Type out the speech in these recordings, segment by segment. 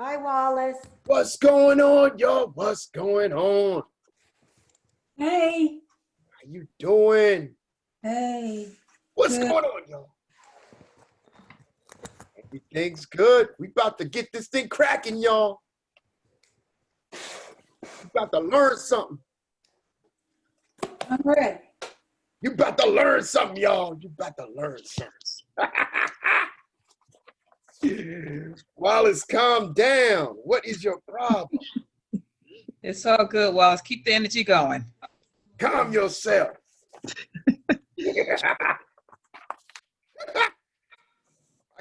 Hi, Wallace. What's going on, y'all? What's going on? Hey. How you doing? Hey. What's Good. going on, y'all? Everything's good. We about to get this thing cracking, y'all. You about to learn something. I'm ready. You about to learn something, y'all. You about to learn something. Wallace, calm down. What is your problem? It's all good, Wallace. Keep the energy going. Calm yourself. I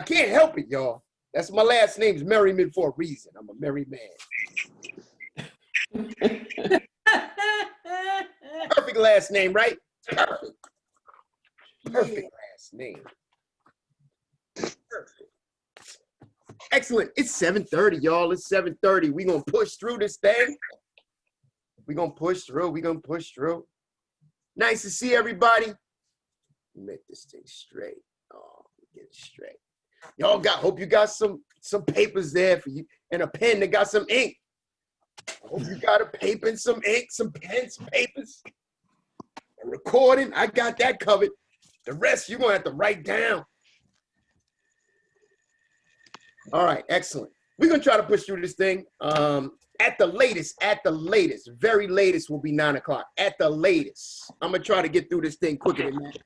can't help it, y'all. That's my last name's Merriman for a reason. I'm a merry man. Perfect last name, right? Perfect. Perfect last name. Perfect. Excellent. It's 7:30, y'all. It's 7:30. We're going to push through this thing. We're going to push through. We're going to push through. Nice to see everybody. Make this thing straight. Oh, get it straight. Y'all hope you got some papers there for you and a pen that got some ink. I hope you got a paper and some ink, some pens, some papers. A recording, I got that covered. The rest you're going to have to write down. All right, excellent. We're going to try to push through this thing. At the latest, very latest will be 9 o'clock. At the latest. I'm going to try to get through this thing quicker than that.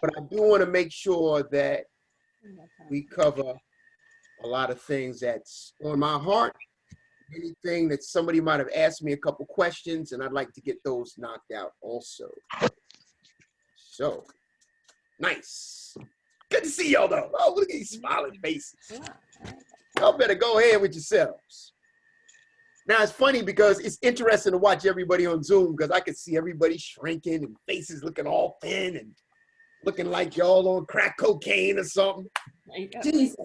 But I do want to make sure that we cover a lot of things that's on my heart. Anything that somebody might have asked me a couple questions, and I'd like to get those knocked out also. So, nice. Good to see y'all, though. Oh, look at these smiling faces. Y'all better go ahead with yourselves. Now, it's funny because it's interesting to watch everybody on Zoom because I can see everybody shrinking and faces looking all thin and looking like y'all on crack cocaine or something. Jesus.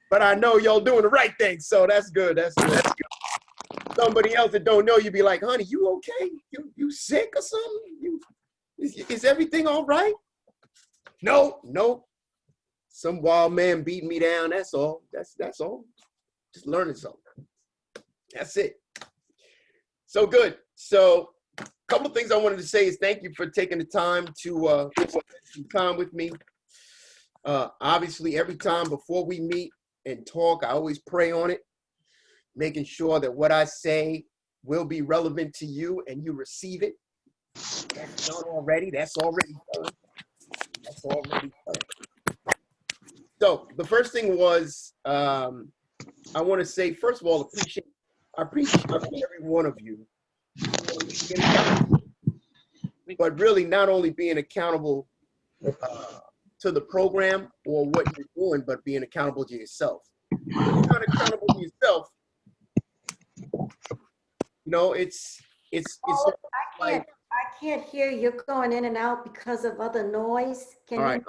But I know y'all doing the right thing, so that's good. That's good. That's good. Somebody else that don't know you be like, honey, you okay? You sick or something? Is everything all right? No. Some wild man beating me down, that's all. That's all. Just learning something. That's it. So good. So a couple of things I wanted to say is thank you for taking the time to spend some time with me. Obviously, every time before we meet and talk, I always pray on it, making sure that what I say will be relevant to you and you receive it. That's done already. That's already done. That's already done. So the first thing was, I want to say, first of all, I appreciate every one of you. But really not only being accountable to the program or what you're doing, but being accountable to yourself. If you're not accountable to yourself, you know, it's I can't hear you. You're going in and out because of other noise. All right,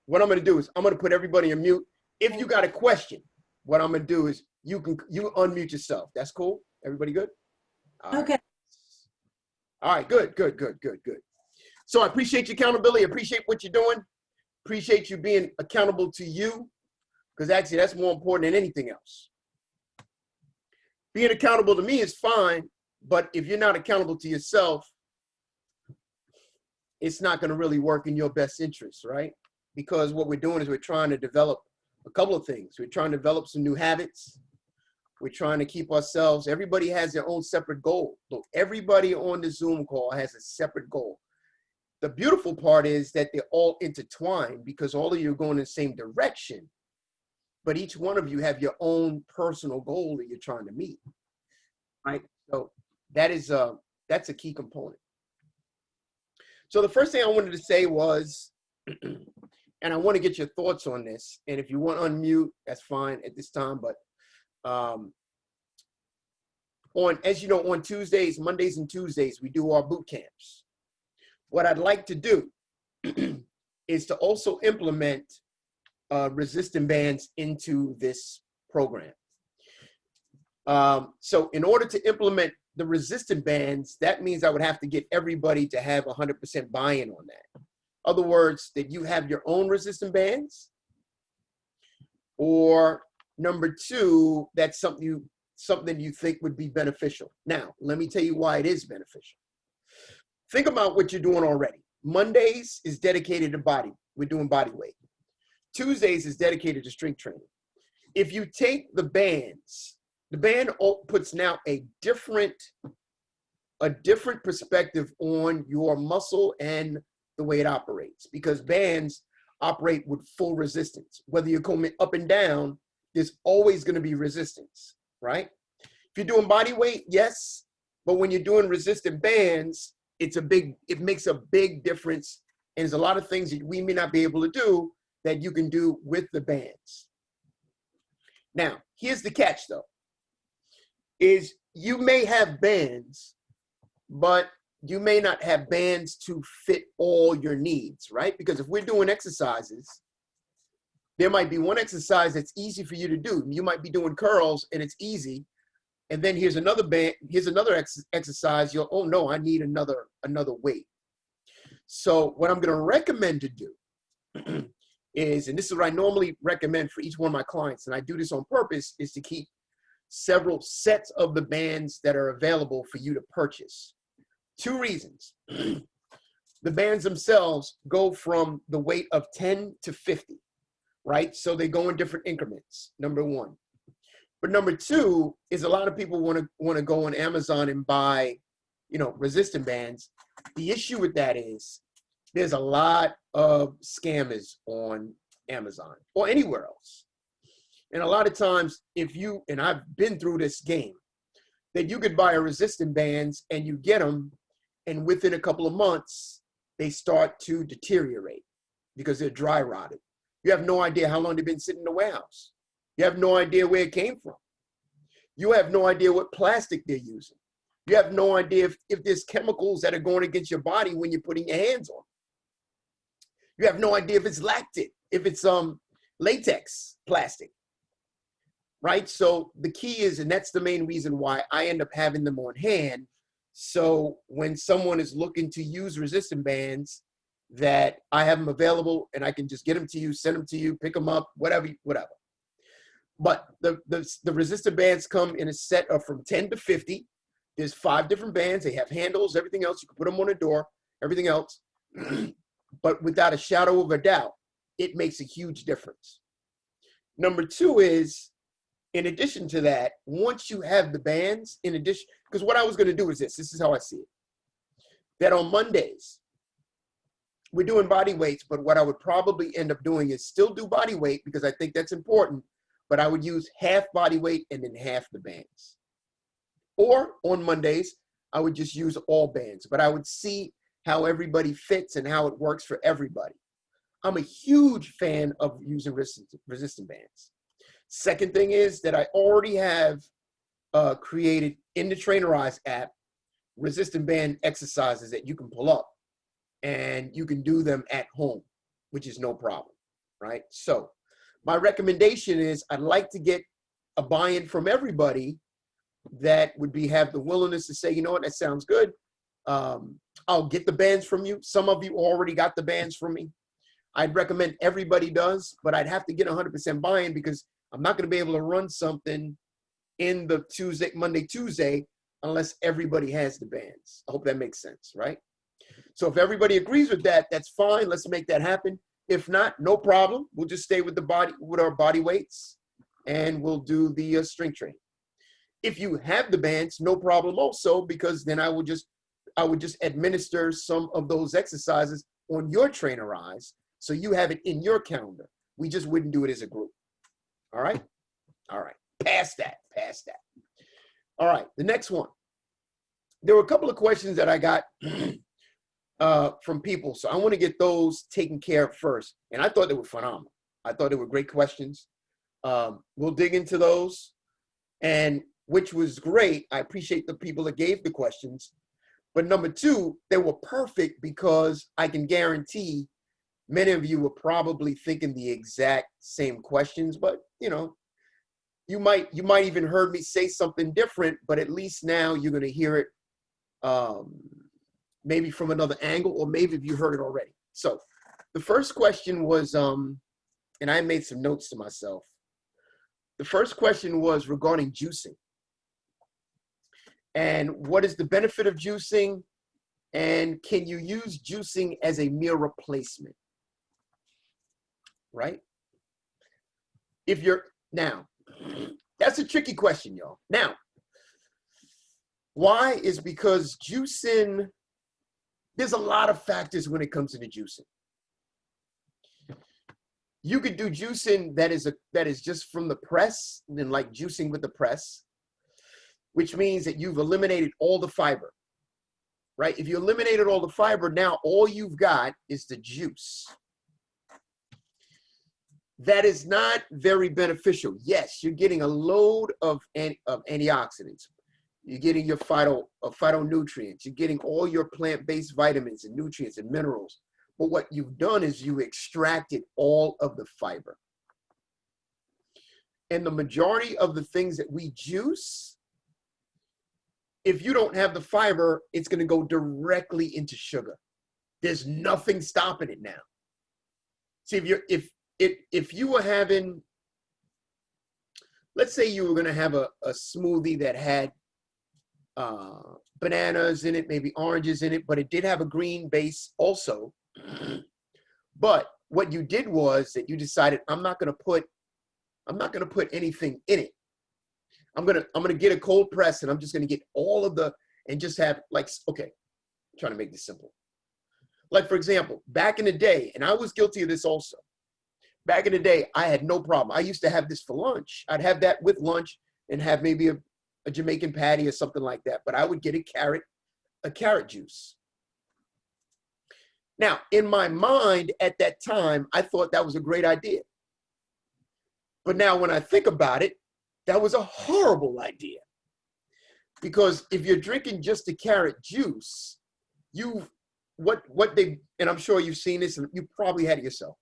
what I'm gonna do is I'm gonna put everybody on mute. If you got a question, what I'm gonna do is you unmute yourself. That's cool? Everybody good? Okay. All right, good. So I appreciate your accountability, appreciate what you're doing, appreciate you being accountable to you, because actually that's more important than anything else. Being accountable to me is fine, but if you're not accountable to yourself, it's not gonna really work in your best interest, right? Because what we're doing is we're trying to develop a couple of things. We're trying to develop some new habits. We're trying to keep ourselves, everybody has their own separate goal. Look, everybody on the Zoom call has a separate goal. The beautiful part is that they're all intertwined because all of you are going in the same direction, but each one of you have your own personal goal that you're trying to meet, right? So that's a key component. So the first thing I wanted to say was, and I want to get your thoughts on this, and if you want to unmute, that's fine at this time, but as you know, on Tuesdays, Mondays and Tuesdays, we do our boot camps. What I'd like to do is to also implement resistant bands into this program. So in order to implement the resistant bands, that means I would have to get everybody to have 100% buy-in on that. Other words, that you have your own resistant bands, or number two, that's something you think would be beneficial. Now, let me tell you why it is beneficial. Think about what you're doing already. Mondays is dedicated to body. We're doing body weight. Tuesdays is dedicated to strength training. If you take the bands, the band puts now a different perspective on your muscle and the way it operates, because bands operate with full resistance. Whether you're coming up and down, there's always going to be resistance, right? If you're doing body weight, yes, but when you're doing resistant bands, it makes a big difference. And there's a lot of things that we may not be able to do that you can do with the bands. Now, here's the catch though, is you may have bands, but you may not have bands to fit all your needs, right? Because if we're doing exercises, there might be one exercise that's easy for you to do. You might be doing curls and it's easy. And then here's another band, here's another exercise. You'll, oh no, I need another weight. So what I'm gonna recommend to do is, and this is what I normally recommend for each one of my clients, and I do this on purpose, is to keep several sets of the bands that are available for you to purchase. Two reasons. The bands themselves go from the weight of 10 to 50, right? So they go in different increments, number one. But number two is a lot of people want to go on Amazon and buy, resistant bands. The issue with that is there's a lot of scammers on Amazon or anywhere else. And a lot of times, and I've been through this game, that you could buy a resistant bands and you get them, and within a couple of months, they start to deteriorate because they're dry rotted. You have no idea how long they've been sitting in the warehouse. You have no idea where it came from. You have no idea what plastic they're using. You have no idea if there's chemicals that are going against your body when you're putting your hands on. You have no idea if it's lactic, if it's latex plastic, right? So the key is, and that's the main reason why I end up having them on hand. So when someone is looking to use resistant bands, that I have them available and I can just get them to you, send them to you, pick them up, whatever. But the resistant bands come in a set of from 10 to 50. There's 5 different bands. They have handles, everything else. You can put them on the door, everything else. But without a shadow of a doubt, it makes a huge difference. Number two is, in addition to that, once you have the bands, in addition, because what I was going to do is this is how I see it. That on Mondays, we're doing body weights, but what I would probably end up doing is still do body weight because I think that's important, but I would use half body weight and then half the bands. Or on Mondays, I would just use all bands, but I would see how everybody fits and how it works for everybody. I'm a huge fan of using resistant bands. Second thing is that I already have created in the Trainerize app resistant band exercises that you can pull up and you can do them at home, which is no problem, right? So my recommendation is I'd like to get a buy-in from everybody that would have the willingness to say, you know what, that sounds good. I'll get the bands from you. Some of you already got the bands from me. I'd recommend everybody does, but I'd have to get 100% buy-in because I'm not going to be able to run something in the Monday, Tuesday, unless everybody has the bands. I hope that makes sense, right? So if everybody agrees with that, that's fine. Let's make that happen. If not, no problem. We'll just stay with our body weights, and we'll do the strength training. If you have the bands, no problem also, because then I would just administer some of those exercises on your Trainerize, so you have it in your calendar. We just wouldn't do it as a group. All right? All right. Past that. All right, the next one. There were a couple of questions that I got from people, so I want to get those taken care of first. And I thought they were phenomenal. I thought they were great questions. We'll dig into those. and which was great. I appreciate the people that gave the questions. But number two, they were perfect because I can guarantee many of you were probably thinking the exact same questions, but you know, you might even heard me say something different, but at least now you're going to hear it maybe from another angle, or maybe if you heard it already. So the first question was, and I made some notes to myself. The first question was regarding juicing. And what is the benefit of juicing? And can you use juicing as a meal replacement? Right? If you're, now, that's a tricky question, y'all. Now, why is because juicing, there's a lot of factors when it comes to the juicing. You could do juicing that is just from the press, and then like juicing with the press, which means that you've eliminated all the fiber, right? If you eliminated all the fiber, now all you've got is the juice. That is not very beneficial. Yes, you're getting a load of antioxidants. You're getting your phytonutrients. You're getting all your plant-based vitamins and nutrients and minerals. But what you've done is you extracted all of the fiber. And the majority of the things that we juice, if you don't have the fiber, it's going to go directly into sugar. There's nothing stopping it now. See, if you were having, let's say you were going to have a smoothie that had bananas in it, maybe oranges in it, but it did have a green base also. But what you did was that you decided, I'm not going to put anything in it. I'm gonna get a cold press, and I'm just gonna get all of the, and just have like, okay, I'm trying to make this simple. Like for example, back in the day, and I was guilty of this also. Back in the day, I had no problem. I used to have this for lunch. I'd have that with lunch and have maybe a Jamaican patty or something like that. But I would get a carrot juice. Now, in my mind at that time, I thought that was a great idea. But now when I think about it, that was a horrible idea. Because if you're drinking just the carrot juice, and I'm sure you've seen this and you probably had it yourself,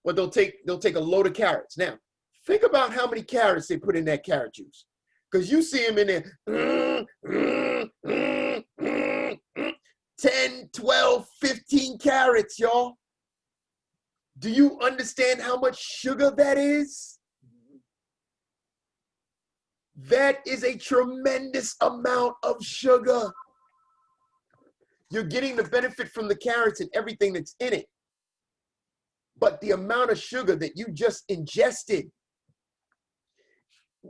but they'll take a load of carrots. Now, think about how many carrots they put in that carrot juice. Because you see them in there, 10, 12, 15 carrots, y'all. Do you understand how much sugar that is? That is a tremendous amount of sugar. You're getting the benefit from the carrots and everything that's in it. But the amount of sugar that you just ingested,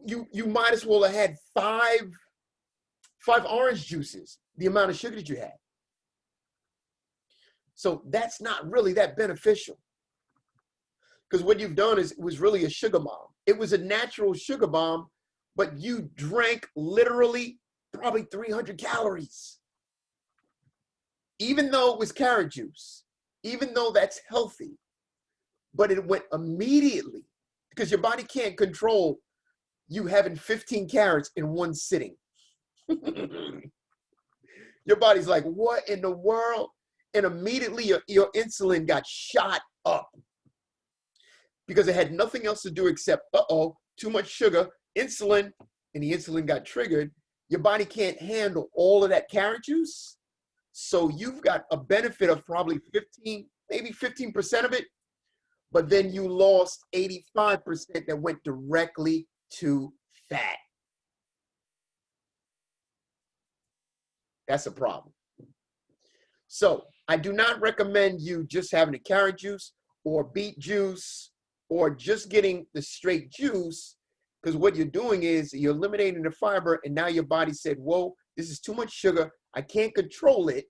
you might as well have had five orange juices, the amount of sugar that you had. So that's not really that beneficial. Because what you've done is, it was really a sugar bomb. It was a natural sugar bomb, but you drank literally probably 300 calories. Even though it was carrot juice, even though that's healthy, but it went immediately, because your body can't control you having 15 carrots in one sitting. Your body's like, what in the world? And immediately your insulin got shot up because it had nothing else to do except, too much sugar, insulin, and the insulin got triggered. Your body can't handle all of that carrot juice. So you've got a benefit of probably 15, maybe 15% of it, but then you lost 85% that went directly to fat. That's a problem. So I do not recommend you just having a carrot juice or beet juice or just getting the straight juice, because what you're doing is you're eliminating the fiber, and now your body said, whoa, this is too much sugar. I can't control it.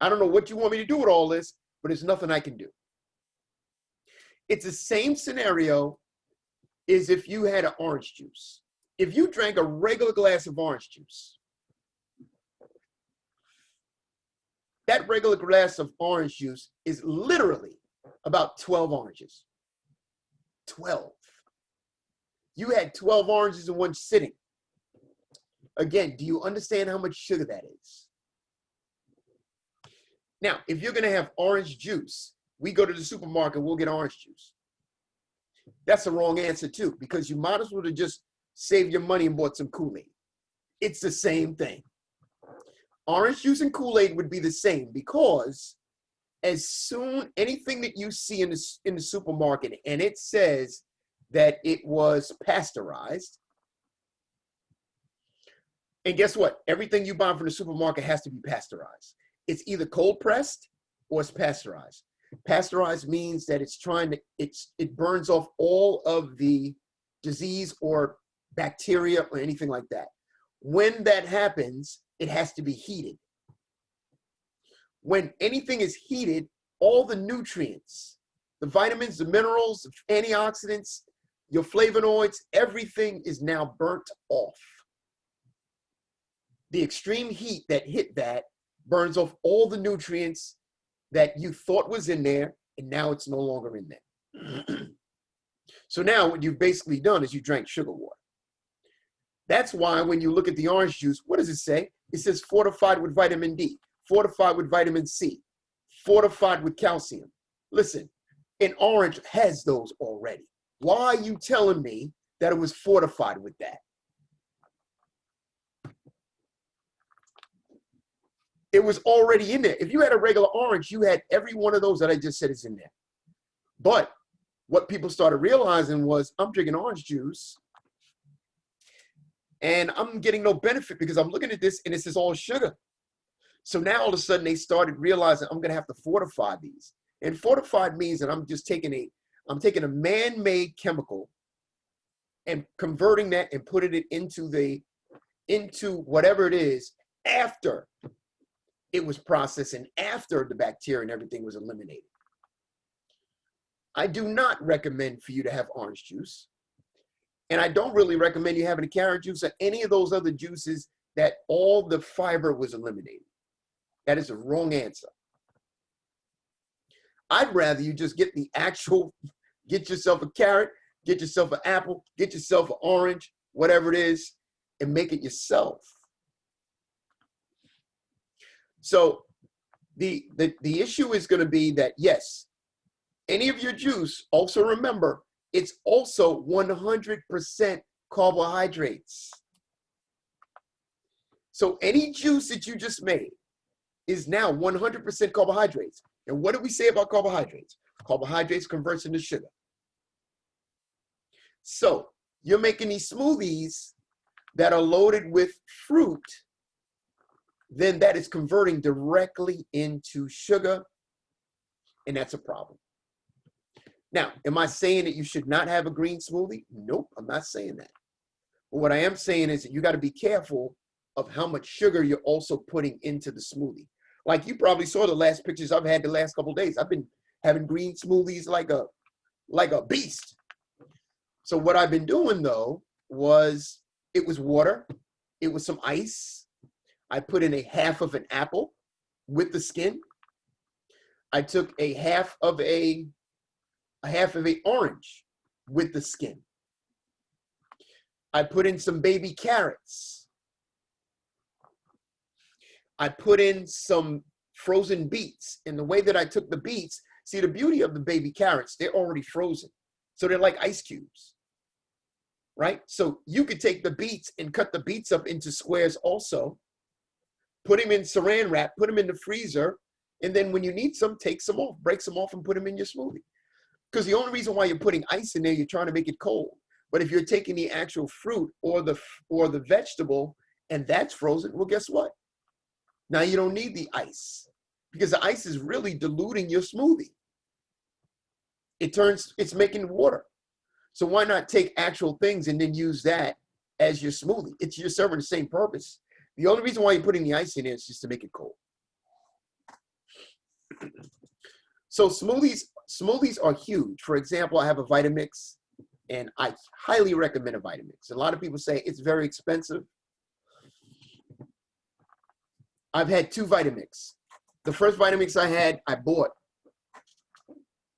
I don't know what you want me to do with all this, but there's nothing I can do. It's the same scenario as if you had an orange juice. If you drank a regular glass of orange juice, that regular glass of orange juice is literally about 12 oranges. 12. You had 12 oranges in one sitting. Again, do you understand how much sugar that is? Now, if you're gonna have orange juice, we go to the supermarket, we'll get orange juice. That's the wrong answer too, because you might as well have just saved your money and bought some Kool-Aid. It's the same thing. Orange juice and Kool-Aid would be the same, because as soon, anything that you see in the supermarket and it says that it was pasteurized, and guess what? Everything you buy from the supermarket has to be pasteurized. It's either cold pressed or it's pasteurized. Pasteurized means that it burns off all of the disease or bacteria or anything like that. When that happens, it has to be heated. When anything is heated, all the nutrients, the vitamins, the minerals, the antioxidants, your flavonoids, everything is now burnt off. The extreme heat that hit that burns off all the nutrients that you thought was in there, and now it's no longer in there. So now what you've basically done is you drank sugar water. That's why when you look at the orange juice, what does it say? It says fortified with vitamin D, fortified with vitamin C, fortified with calcium. Listen, an orange has those already. Why are you telling me that it was fortified with that? It was already in there. If you had a regular orange, you had every one of those that I just said is in there. But what people started realizing was, I'm drinking orange juice and I'm getting no benefit because I'm looking at this and it says all sugar. So now all of a sudden they started realizing I'm going to have to fortify these. And fortified means that I'm taking a man-made chemical and converting that and putting it into whatever it is after it was processed and after the bacteria and everything was eliminated. I do not recommend for you to have orange juice. And I don't really recommend you having a carrot juice or any of those other juices that all the fiber was eliminated. That is a wrong answer. I'd rather you just get yourself a carrot, get yourself an apple, get yourself an orange, whatever it is, and make it yourself. So the issue is going to be that, yes, any of your juice, also remember, it's also 100% carbohydrates. So any juice that you just made is now 100% carbohydrates. And what do we say about carbohydrates? Carbohydrates converts into sugar. So you're making these smoothies that are loaded with fruit, then that is converting directly into sugar, and that's a problem. Now, am I saying that you should not have a green smoothie? Nope, I'm not saying that. But what I am saying is that you got to be careful of how much sugar you're also putting into the smoothie. Like you probably saw the last pictures I've had the last couple of days. I've been having green smoothies like a beast. So what I've been doing though was, it was water, it was some ice. I put in a half of an apple with the skin. I took a half of a orange with the skin. I put in some baby carrots. I put in some frozen beets. And the way that I took the beets, see, the beauty of the baby carrots, they're already frozen. So they're like ice cubes, right? So you could take the beets and cut the beets up into squares also, put them in saran wrap, put them in the freezer, and then when you need some, take some off, break some off and put them in your smoothie. Because the only reason why you're putting ice in there, you're trying to make it cold. But if you're taking the actual fruit or the vegetable and that's frozen, well, guess what? Now you don't need the ice because the ice is really diluting your smoothie. It's making water. So why not take actual things and then use that as your smoothie? You're serving the same purpose. The only reason why you're putting the ice in there is just to make it cold. So smoothies are huge. For example, I have a Vitamix, and I highly recommend a Vitamix. A lot of people say it's very expensive. I've had 2 Vitamix. The first Vitamix I bought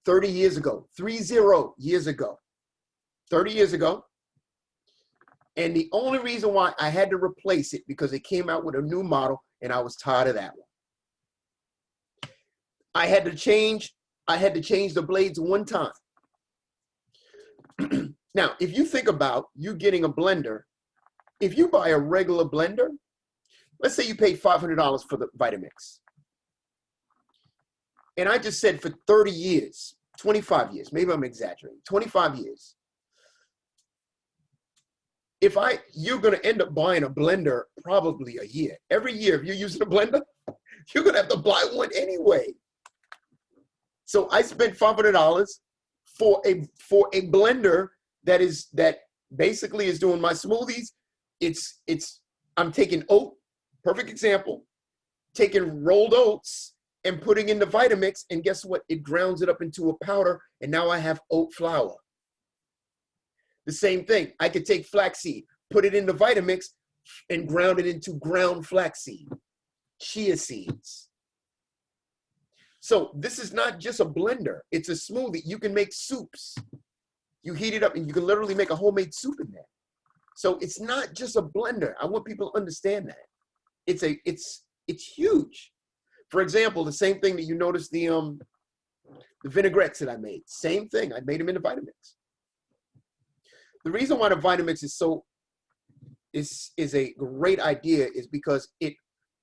30 years ago, 30 years ago. 30 years ago. And the only reason why I had to replace it because it came out with a new model and I was tired of that one. I had to change the blades one time. Now, if you think about you getting a blender, if you buy a regular blender, let's say you paid $500 for the Vitamix. And I just said for 30 years, 25 years, maybe I'm exaggerating, 25 years. You're going to end up buying a blender probably a year. Every year, if you're using a blender, you're going to have to buy one anyway. So I spent $500 for a blender that basically is doing my smoothies. I'm taking oat, perfect example, taking rolled oats and putting in the Vitamix, and guess what? It grounds it up into a powder, and now I have oat flour. The same thing, I could take flaxseed, put it in the Vitamix, and ground it into ground flaxseed, chia seeds. So this is not just a blender, it's a smoothie. You can make soups. You heat it up and you can literally make a homemade soup in there. So it's not just a blender. I want people to understand that. It's huge. For example, the same thing that you notice the vinaigrettes that I made. Same thing, I made them in the Vitamix. The reason why the Vitamix is a great idea is because it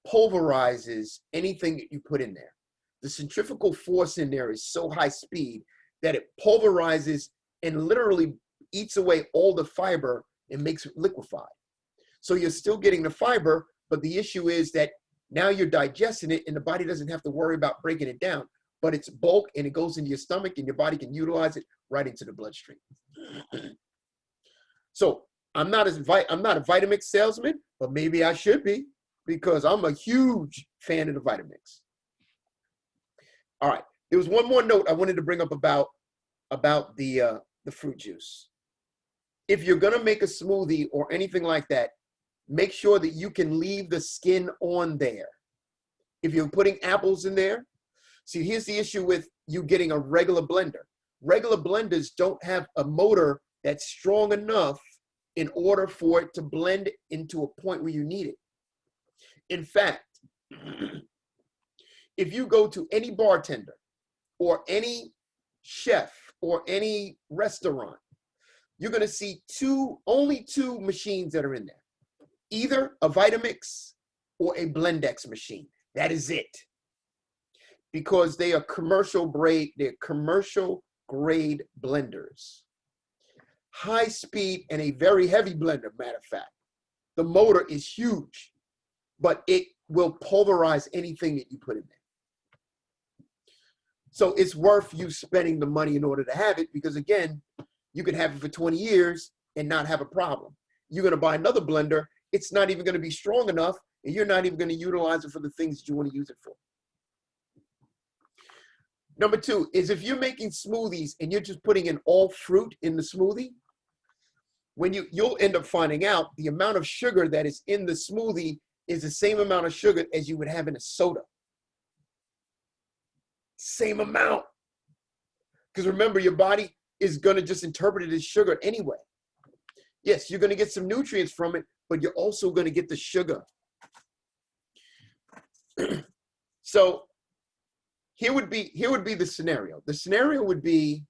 pulverizes anything that you put in there. The centrifugal force in there is so high speed that it pulverizes and literally eats away all the fiber and makes it liquefied. So you're still getting the fiber, but the issue is that now you're digesting it and the body doesn't have to worry about breaking it down, but it's bulk and it goes into your stomach and your body can utilize it right into the bloodstream. So I'm not a Vitamix salesman, but maybe I should be because I'm a huge fan of the Vitamix. All right, there was one more note I wanted to bring up about the fruit juice. If you're gonna make a smoothie or anything like that, make sure that you can leave the skin on there. If you're putting apples in there, see, here's the issue with you getting a regular blender. Regular blenders don't have a motor that's strong enough in order for it to blend into a point where you need it. In fact, if you go to any bartender or any chef or any restaurant, you're gonna see only two machines that are in there. Either a Vitamix or a Blendex machine. That is it. Because they are commercial grade blenders. High speed and a very heavy blender, matter of fact. The motor is huge, but it will pulverize anything that you put in there. So it's worth you spending the money in order to have it because again, you can have it for 20 years and not have a problem. You're gonna buy another blender, it's not even gonna be strong enough and you're not even gonna utilize it for the things that you wanna use it for. Number two is if you're making smoothies and you're just putting in all fruit in the smoothie, you'll end up finding out the amount of sugar that is in the smoothie is the same amount of sugar as you would have in a soda. Same amount. Because remember, your body is gonna just interpret it as sugar anyway. Yes, you're gonna get some nutrients from it, but you're also gonna get the sugar. So here would be the scenario. The scenario would be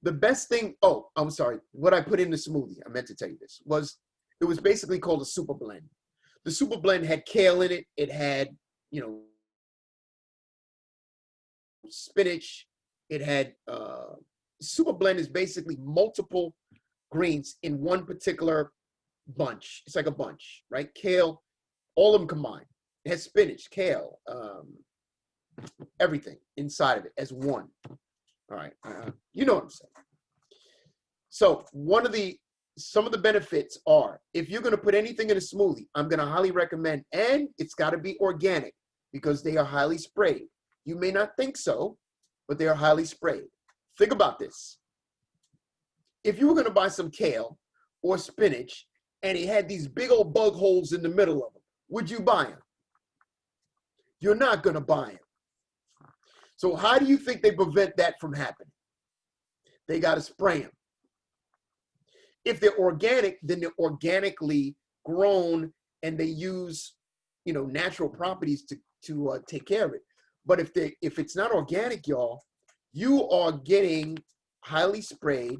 the best thing. Oh, I'm sorry. What I put in the smoothie, I meant to tell you this, it was basically called a super blend. The super blend had kale in it. It had, spinach. It had, super blend is basically multiple greens in one particular bunch. It's like a bunch, right? Kale, all of them combined. It has spinach, kale, everything inside of it as one. All right, you know what I'm saying. So some of the benefits are, if you're gonna put anything in a smoothie, I'm gonna highly recommend, and it's gotta be organic because they are highly sprayed. You may not think so, but they are highly sprayed. Think about this. If you were gonna buy some kale or spinach and it had these big old bug holes in the middle of them, would you buy them? You're not gonna buy them. So how do you think they prevent that from happening? They gotta spray them. If they're organic, then they're organically grown and they use, natural properties to take care of it. But if it's not organic, y'all, you are getting highly sprayed,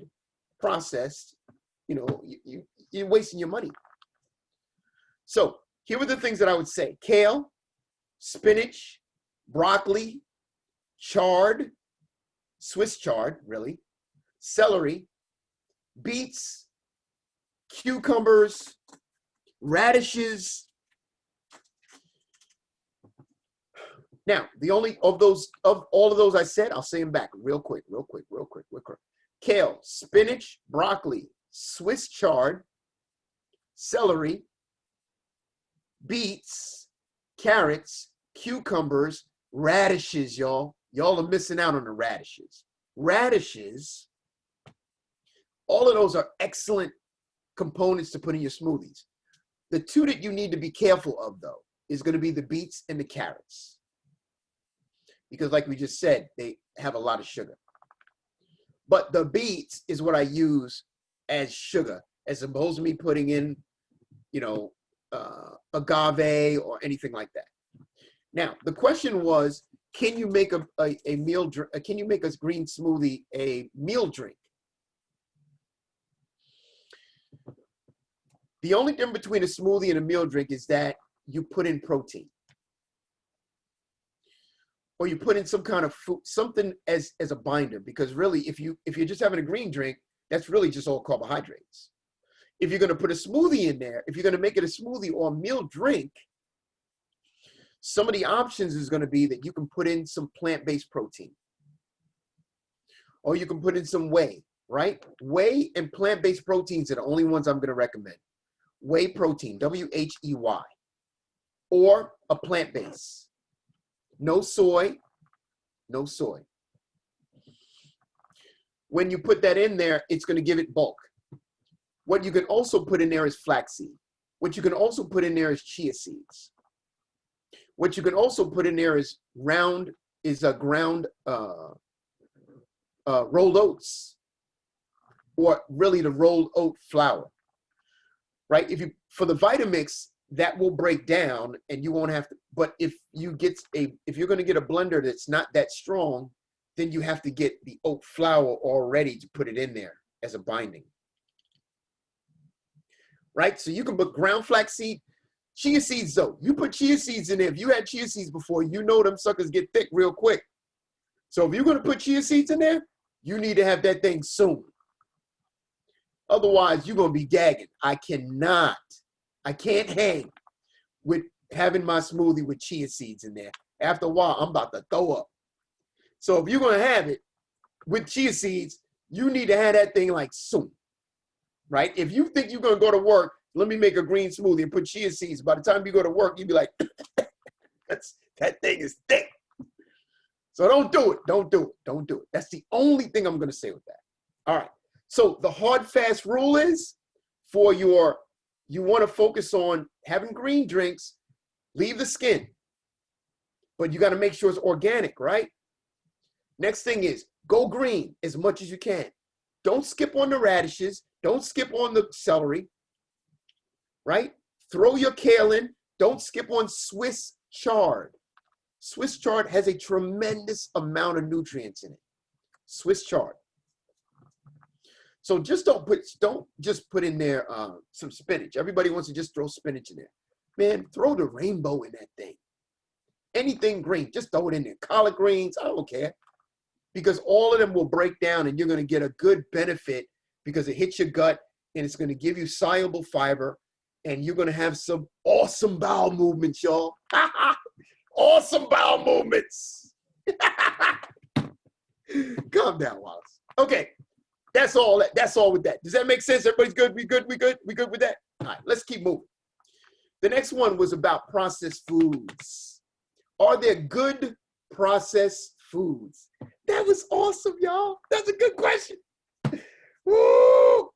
processed. You're wasting your money. So here were the things that I would say: kale, spinach, broccoli, chard, Swiss chard, really, celery, beets, cucumbers, radishes. Now, the only of all of those I said, I'll say them back real quick. Kale, spinach, broccoli, Swiss chard, celery, beets, carrots, cucumbers, radishes, y'all. Y'all are missing out on the radishes. Radishes, all of those are excellent components to put in your smoothies. The two that you need to be careful of, though, is going to be the beets and the carrots. Because like we just said, they have a lot of sugar. But the beets is what I use as sugar, as opposed to me putting in, agave or anything like that. Now, the question was, can you make a meal drink? Can you make a green smoothie a meal drink? The only difference between a smoothie and a meal drink is that you put in protein, or you put in some kind of food, something as a binder. Because really, if you're just having a green drink, that's really just all carbohydrates. If you're going to put a smoothie in there, if you're going to make it a smoothie or a meal drink, some of the options is going to be that you can put in some plant-based protein, or you can put in some whey, right? Whey and plant-based proteins are the only ones I'm going to recommend. Whey protein, W-H-E-Y, or a plant-based. No soy, no soy. When you put that in there, it's going to give it bulk. What you can also put in there is flaxseed. What you can also put in there is chia seeds. What you can also put in there is ground rolled oats, or really the rolled oat flour, right? For the Vitamix, that will break down and you won't have to. But if you're going to get a blender that's not that strong, then you have to get the oat flour already to put it in there as a binding, right? So you can put ground flaxseed. Chia seeds, though, you put chia seeds in there. If you had chia seeds before, you know them suckers get thick real quick. So if you're going to put chia seeds in there, you need to have that thing soon. Otherwise, you're going to be gagging. I can't hang with having my smoothie with chia seeds in there. After a while, I'm about to throw up. So if you're going to have it with chia seeds, you need to have that thing like soon, right? If you think you're going to go to work, let me make a green smoothie and put chia seeds. By the time you go to work, you'll be like, that thing is thick. So don't do it. Don't do it. Don't do it. That's the only thing I'm going to say with that. All right. So the hard, fast rule is you want to focus on having green drinks, leave the skin, but you got to make sure it's organic, right? Next thing is go green as much as you can. Don't skip on the radishes. Don't skip on the celery, right? Throw your kale in. Don't skip on Swiss chard. Swiss chard has a tremendous amount of nutrients in it. Swiss chard. So don't just put in there some spinach. Everybody wants to just throw spinach in there. Man, throw the rainbow in that thing. Anything green, just throw it in there. Collard greens, I don't care. Because all of them will break down and you're going to get a good benefit because it hits your gut and it's going to give you soluble fiber and you're going to have some awesome bowel movements, y'all. Awesome bowel movements. Calm down, Wallace. Okay. That's all with that. Does that make sense? Everybody's good? We good with that? All right, let's keep moving. The next one was about processed foods. Are there good processed foods? That was awesome, y'all. That's a good question. Woo!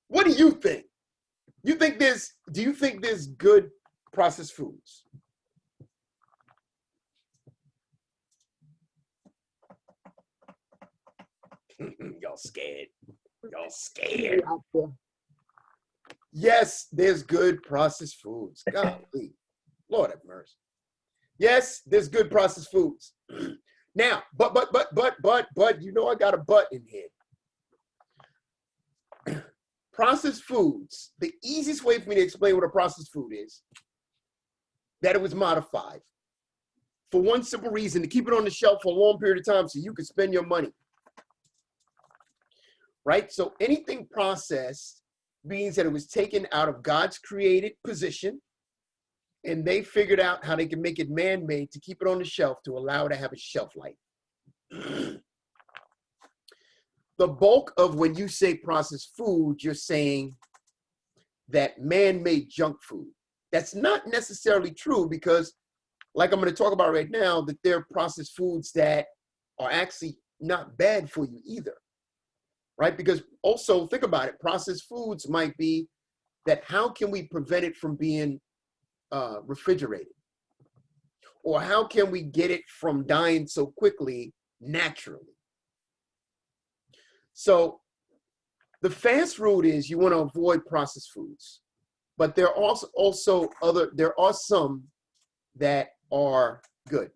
What do you think? Do you think there's good processed foods? Y'all scared. Y'all scared. Out there. Yes, there's good processed foods. Golly, Lord have mercy. Yes, there's good processed foods. Now, but, you know I got a but in here. Processed foods, the easiest way for me to explain what a processed food is, that it was modified for one simple reason, to keep it on the shelf for a long period of time so you could spend your money. Right? So anything processed means that it was taken out of God's created position, and they figured out how they can make it man-made to keep it on the shelf to allow it to have a shelf life. The bulk of when you say processed food, you're saying that man-made junk food. That's not necessarily true because, like I'm going to talk about right now, that there are processed foods that are actually not bad for you either, right? Because also, think about it, processed foods might be that how can we prevent it from being refrigerated? Or how can we get it from dying so quickly naturally? So the fast route is you want to avoid processed foods, but there are there are some that are good.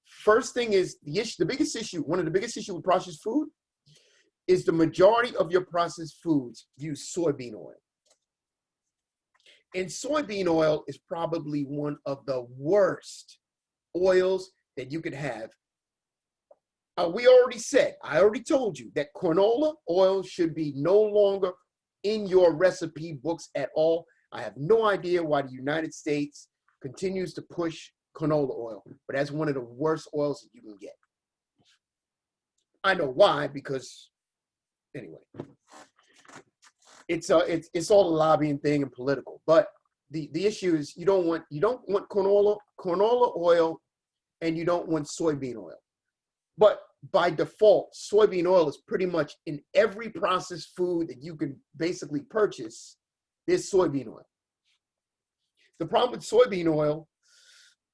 First thing is the biggest issue, one of the biggest issues with processed food is the majority of your processed foods use soybean oil. And soybean oil is probably one of the worst oils that you could have. I already told you that canola oil should be no longer in your recipe books at all. I have no idea why the United States continues to push canola oil, but that's one of the worst oils that you can get. I know why, because anyway, it's all a lobbying thing and political. But the issue is you don't want canola oil, and you don't want soybean oil. But by default, soybean oil is pretty much in every processed food that you can basically purchase. There's soybean oil. The problem with soybean oil,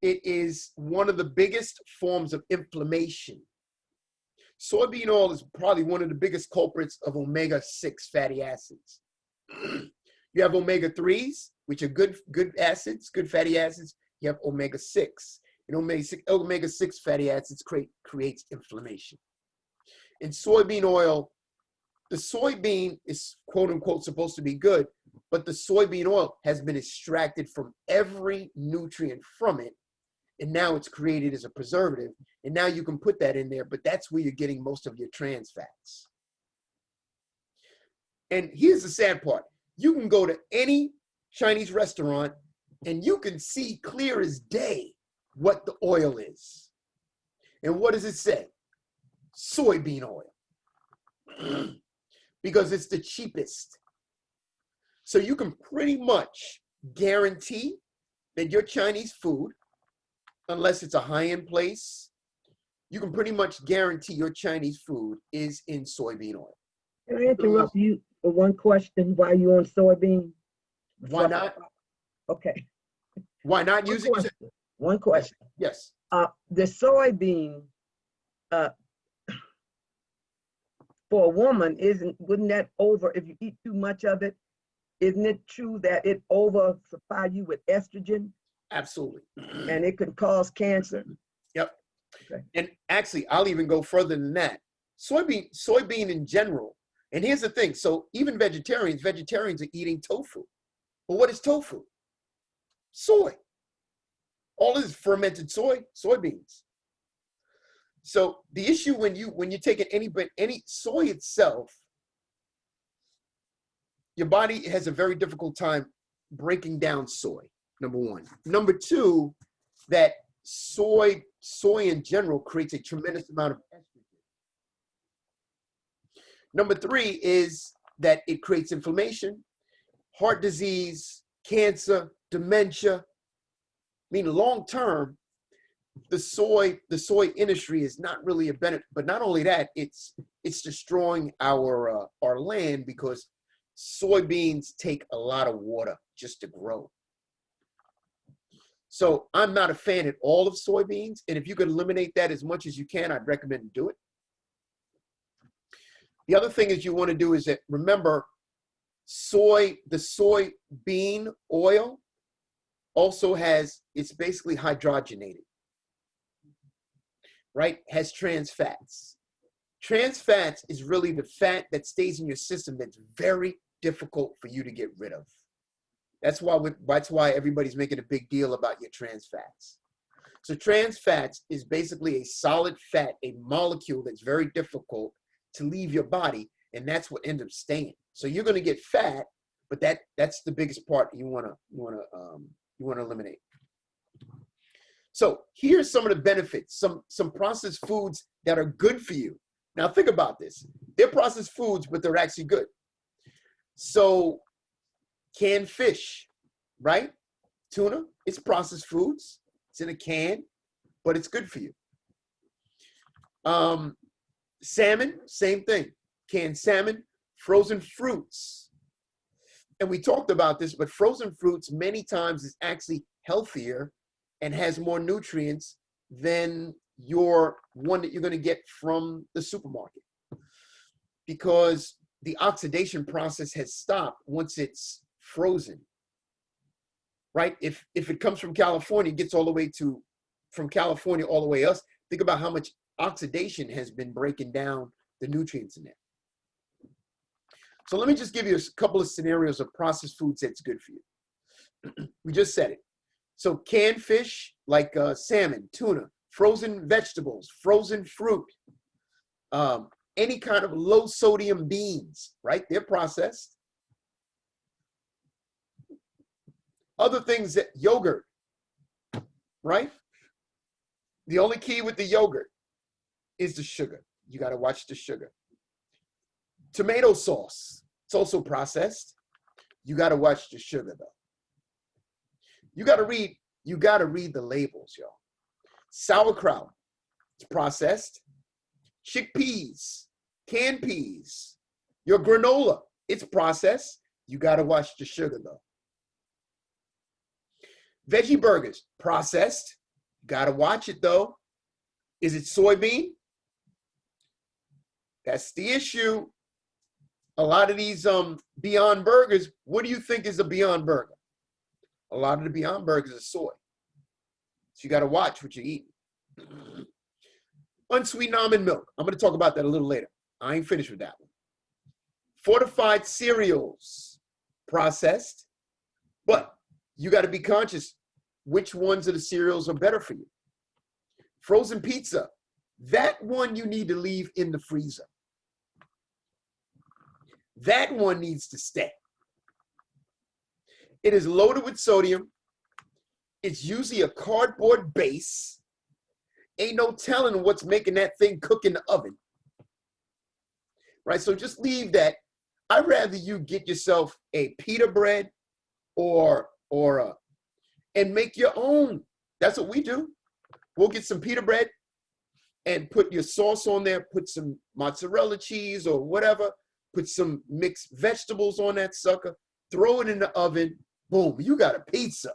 it is one of the biggest forms of inflammation. Soybean oil is probably one of the biggest culprits of omega-6 fatty acids. You have omega-3s, which are good acids, good fatty acids. You have omega-6. And omega-6 fatty acids creates inflammation. In soybean oil, the soybean is quote unquote supposed to be good, but the soybean oil has been extracted from every nutrient from it, and now it's created as a preservative, and now you can put that in there, but that's where you're getting most of your trans fats. And here's the sad part. You can go to any Chinese restaurant and you can see clear as day what the oil is. And what does it say? Soybean oil. Because it's the cheapest. So you can pretty much guarantee that your Chinese food, unless it's a high-end place, you can pretty much guarantee your Chinese food is in soybean oil. Can I interrupt you for one question while you're on soybean? Why not? Okay. Why not use it? One question. Yes. The soybean, for a woman, wouldn't that if you eat too much of it, isn't it true that it over supply you with estrogen? Absolutely. And it could cause cancer? Yep. Okay. And actually, I'll even go further than that. Soybean in general, and here's the thing, so even vegetarians are eating tofu. But what is tofu? Soy. All this is fermented soybeans. So the issue when you're taking any soy itself, your body has a very difficult time breaking down soy, number one. Number two, that soy in general creates a tremendous amount of estrogen. Number three is that it creates inflammation, heart disease, cancer, dementia. I mean, long term, the soy industry is not really a benefit. But not only that, it's destroying our land because soybeans take a lot of water just to grow. So I'm not a fan at all of soybeans, and if you could eliminate that as much as you can, I'd recommend do it. The other thing is you want to do is that, remember, the soybean oil also it's basically hydrogenated, right? Has trans fats. Trans fats is really the fat that stays in your system that's very difficult for you to get rid of. That's why everybody's making a big deal about your trans fats. So trans fats is basically a solid fat, a molecule that's very difficult to leave your body, and that's what ends up staying. So you're going to get fat, but that's the biggest part you want to eliminate. So here's some of the benefits, some processed foods that are good for you. Now think about this. They're processed foods, but they're actually good. So canned fish, right? Tuna, it's processed foods. It's in a can, but it's good for you. Salmon, same thing. Canned salmon, frozen fruits. And we talked about this, but frozen fruits many times is actually healthier and has more nutrients than your one that you're going to get from the supermarket, because the oxidation process has stopped once it's frozen, right? If it comes from California, it gets all the way from California all the way us, think about how much oxidation has been breaking down the nutrients in there. So let me just give you a couple of scenarios of processed foods that's good for you. We just said it. So canned fish, like salmon, tuna, frozen vegetables, frozen fruit, any kind of low sodium beans, right? They're processed. Other things, that yogurt, right? The only key with the yogurt is the sugar. You got to watch the sugar. Tomato sauce, it's also processed. You got to watch the sugar though. You got to read the labels, y'all. Sauerkraut, it's processed. Chickpeas, canned peas, your granola, it's processed. You got to watch the sugar though. Veggie burgers, processed. Got to watch it though. Is it soybean? That's the issue. A lot of these Beyond Burgers, what do you think is a Beyond Burger? A lot of the Beyond Burgers are soy. So you got to watch what you're eating. Unsweetened almond milk. I'm going to talk about that a little later. I ain't finished with that one. Fortified cereals, processed. But you got to be conscious which ones of the cereals are better for you. Frozen pizza, that one you need to leave in the freezer. That one needs to stay. It is loaded with sodium. It's usually a cardboard base. Ain't no telling what's making that thing cook in the oven. Right? So just leave that. I'd rather you get yourself a pita bread and make your own. That's what we do. We'll get some pita bread and put your sauce on there, put some mozzarella cheese or whatever, put some mixed vegetables on that sucker, throw it in the oven, boom, you got a pizza.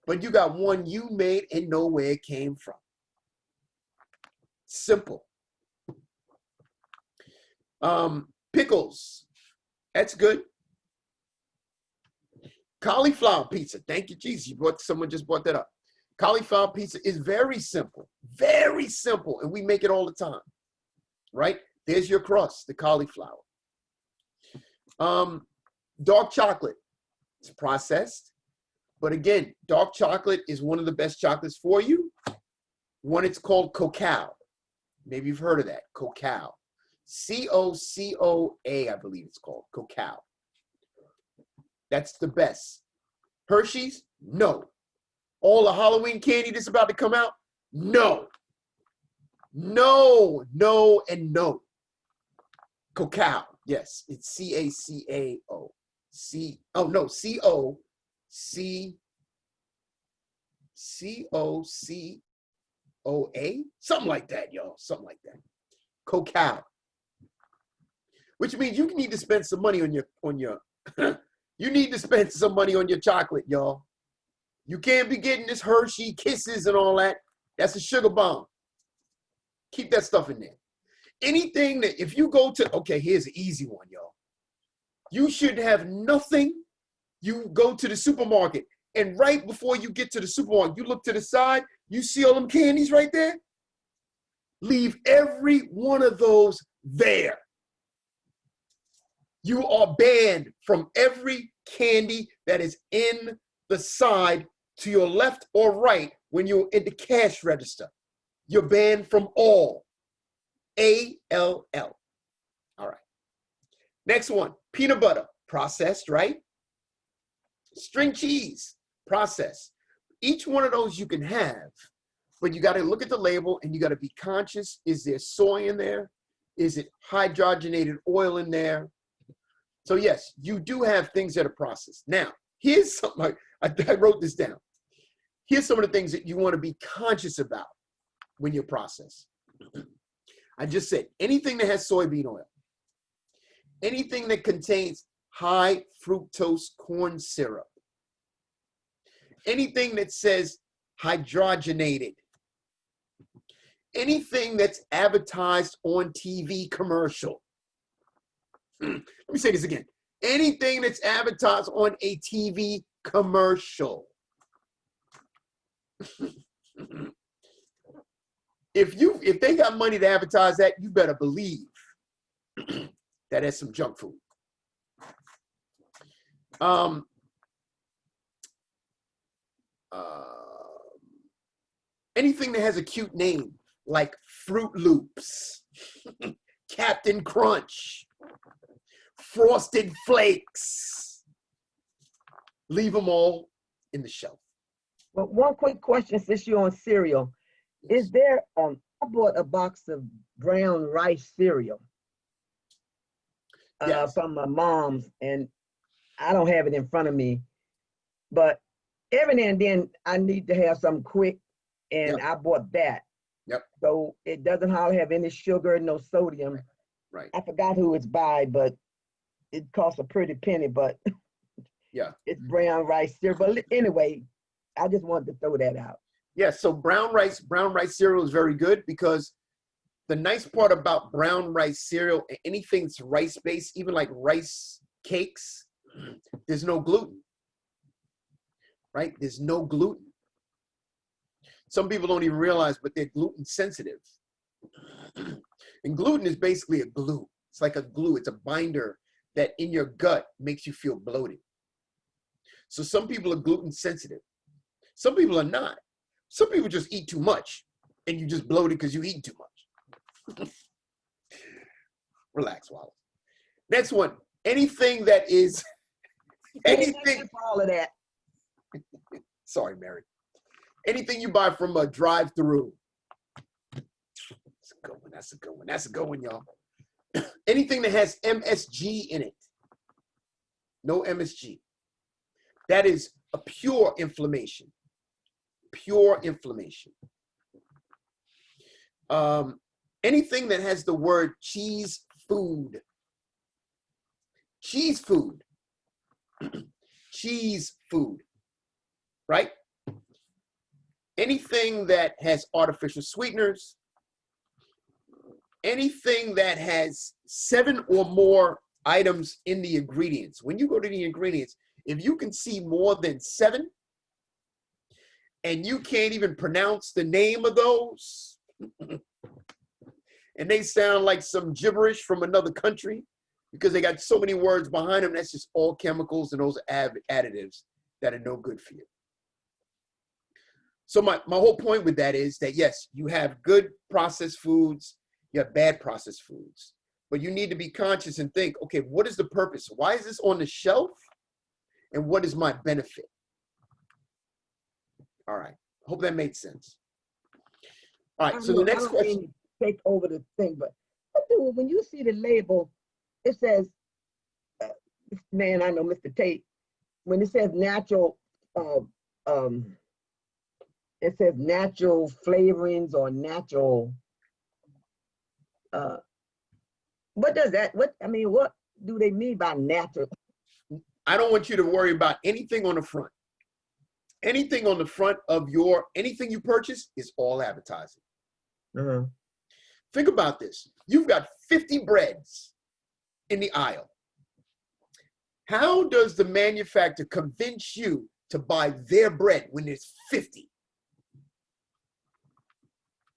But you got one you made and know where it came from. Simple. Pickles, that's good. Cauliflower pizza, thank you, Jesus. Someone just brought that up. Cauliflower pizza is very simple, and we make it all the time, right? There's your crust, the cauliflower. Dark chocolate, it's processed, but again, dark chocolate is one of the best chocolates for you. One, it's called cacao. Maybe you've heard of that, cacao. C-O-C-O-A, I believe it's called, cacao. That's the best. Hershey's, no. All the Halloween candy that's about to come out, no. No, no, and no. Cacao, yes, it's C-A-C-A-O. C-O-C-O-A? Something like that, y'all, something like that. Cacao. Which means you need to spend some money on your you need to spend some money on your chocolate, y'all. You can't be getting this Hershey Kisses and all that. That's a sugar bomb. Keep that stuff in there. Anything that, if you go to, okay, here's an easy one, y'all. You should have nothing. You go to the supermarket, and right before you get to the supermarket, you look to the side, you see all them candies right there? Leave every one of those there. You are banned from every candy that is in the side to your left or right when you're in the cash register. You're banned from all. A-L-L. All right. Next one, peanut butter, processed, right? String cheese, processed. Each one of those you can have, but you got to look at the label and you got to be conscious. Is there soy in there? Is it hydrogenated oil in there? So yes, you do have things that are processed. Now, here's something, I wrote this down. Here's some of the things that you want to be conscious about when you process. I just said, anything that has soybean oil, anything that contains high fructose corn syrup, anything that says hydrogenated, anything that's advertised on TV commercial. Let me say this again. Anything that's advertised on a TV commercial. If they got money to advertise that, you better believe that is some junk food. Anything that has a cute name, like Fruit Loops, Captain Crunch, Frosted Flakes, leave them all in the shelf. Well, one quick question since you're on cereal. Is there, I bought a box of brown rice cereal Yes. from my mom's, and I don't have it in front of me, but every now and then I need to have something quick, and Yep. I bought that. Yep. So it doesn't hardly have any sugar, no sodium. Right. I forgot who it's by, but it costs a pretty penny, but Yeah. it's brown rice cereal. But anyway, I just wanted to throw that out. Yeah, so brown rice cereal is very good because the nice part about brown rice cereal, anything that's rice-based, even like rice cakes, there's no gluten, right? There's no gluten. Some people don't even realize, but they're gluten sensitive. And gluten is basically a glue. It's like a glue. It's a binder that in your gut makes you feel bloated. So some people are gluten sensitive. Some people are not. Some people just eat too much and you just bloated because you eat too much. Relax, Wallace. Next one, anything that is, anything. For all of that. Sorry, Mary. Anything you buy from a drive-through. That's a good one. That's a good one. That's a good one, y'all. Anything that has MSG in it. No MSG. That is a pure inflammation. Pure inflammation. Anything that has the word cheese food. Cheese food. Cheese food. Right? Anything that has artificial sweeteners. Anything that has 7 or more items in the ingredients. When you go to the ingredients, if you can see more than 7 and you can't even pronounce the name of those and they sound like some gibberish from another country because they got so many words behind them, that's just all chemicals and those additives that are no good for you. So my whole point with that is that, yes, you have good processed foods, you have bad processed foods, but you need to be conscious and think, okay, what is the purpose? Why is this on the shelf? And what is my benefit? All right, hope that made sense. All right, so the next question. Take over the thing, but when you see the label, it says, man, I know Mr. Tate, when it says natural, it says natural flavorings or natural, what does that, what do they mean by natural? I don't want you to worry about anything on the front. Anything on the front of anything you purchase is all advertising. Think about this. You've got 50 breads in the aisle. How does the manufacturer convince you to buy their bread when there's 50?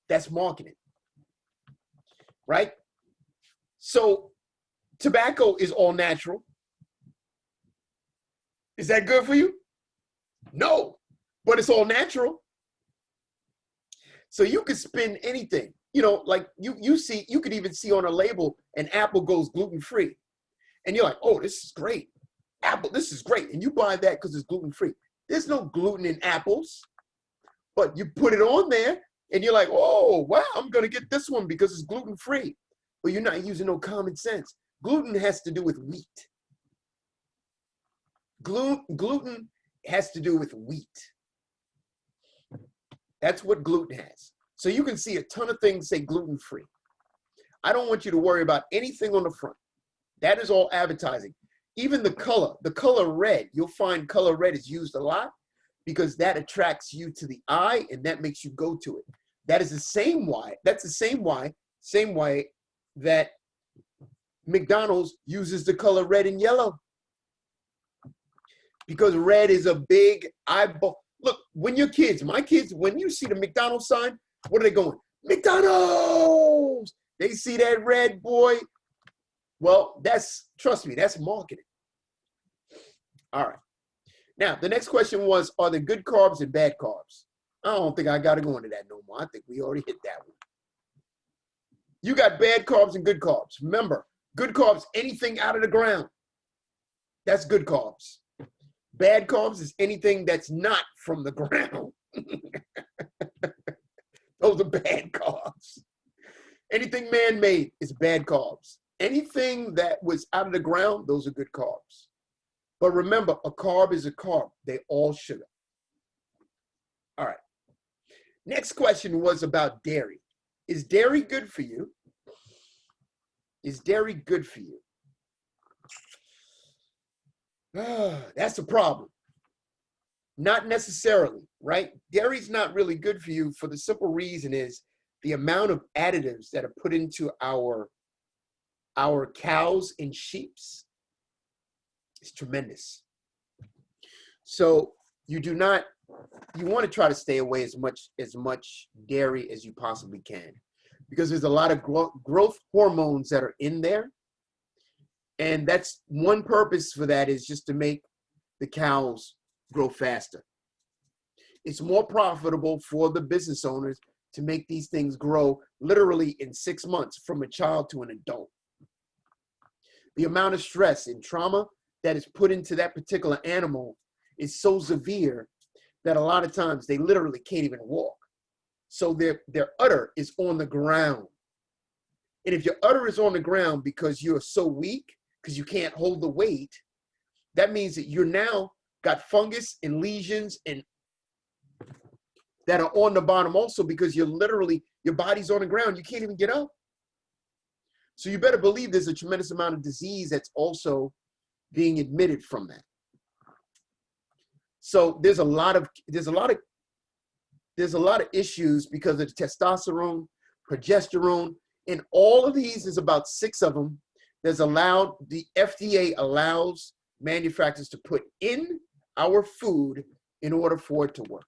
That's marketing, right? So tobacco is all natural. Is that good for you? No, but it's all natural. So you could spin anything, you know, like you could even see on a label, an apple goes gluten-free. And you're like, oh, this is great. Apple, this is great. And you buy that because it's gluten-free. There's no gluten in apples, but you put it on there and you're like, oh, wow, I'm going to get this one because it's gluten-free. But you're not using no common sense. Gluten has to do with wheat. Gluten has to do with wheat. That's what gluten has. So you can see a ton of things say gluten-free. I don't want you to worry about anything on the front. That is all advertising. Even the color red, you'll find color red is used a lot because that attracts you to the eye and that makes you go to it. That is the same why, that's the same way that McDonald's uses the color red and yellow. Because red is a big eyeball. Look, when your kids, my kids, when you see the McDonald's sign, what are they going? McDonald's! They see that red, boy. Well, trust me, that's marketing. All right. Now, the next question was, are there good carbs and bad carbs? I don't think I got to go into that no more. I think we already hit that one. You got bad carbs and good carbs. Remember, good carbs, anything out of the ground. That's good carbs. Bad carbs is anything that's not from the ground. Those are bad carbs. Anything man-made is bad carbs. Anything that was out of the ground, those are good carbs. But remember, a carb is a carb. They all sugar. All right. Next question was about dairy. Is dairy good for you? Is dairy good for you? That's a problem. Not necessarily, right? Dairy's not really good for you for the simple reason is the amount of additives that are put into our cows and sheeps is tremendous. So you want to try to stay away as much dairy as you possibly can because there's a lot of growth hormones that are in there. And that's one purpose for that is just to make the cows grow faster. It's more profitable for the business owners to make these things grow literally in 6 months from a child to an adult. The amount of stress and trauma that is put into that particular animal is so severe that a lot of times they literally can't even walk. So their udder is on the ground. And if your udder is on the ground because you're so weak, because you can't hold the weight, that means that you're now got fungus and lesions and that are on the bottom also because your body's on the ground. You can't even get up. So you better believe there's a tremendous amount of disease that's also being admitted from that. So there's a lot of issues because of testosterone, progesterone, and all of these is about 6 of them. The FDA allows manufacturers to put in our food in order for it to work.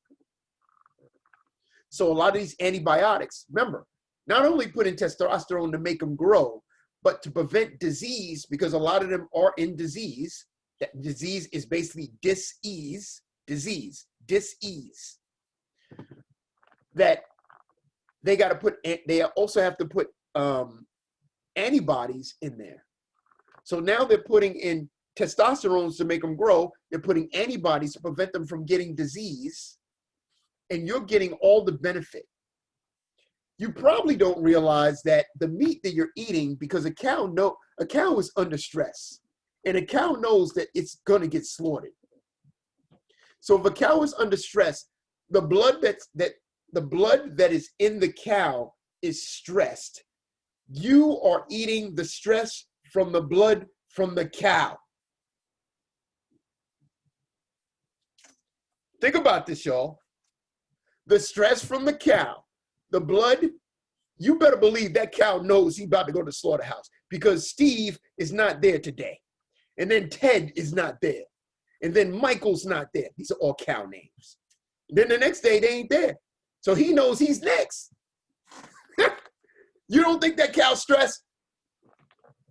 So a lot of these antibiotics, remember, not only put in testosterone to make them grow, but to prevent disease, because a lot of them are in disease. That disease is basically dis-ease, that they also have to put antibodies in there. So now they're putting in testosterone to make them grow. They're putting antibodies to prevent them from getting disease. And you're getting all the benefit. You probably don't realize that the meat that you're eating, because a cow is under stress. And a cow knows that it's going to get slaughtered. So if a cow is under stress, the blood that is in the cow is stressed. You are eating the stress from the blood from the cow. Think about this, y'all. The stress from the cow, the blood you better believe that cow knows he's about to go to the slaughterhouse because Steve is not there today. And then Ted is not there. And then Michael's not there. These are all cow names. Then the next day, they ain't there. So he knows he's next. You don't think that cow's stressed?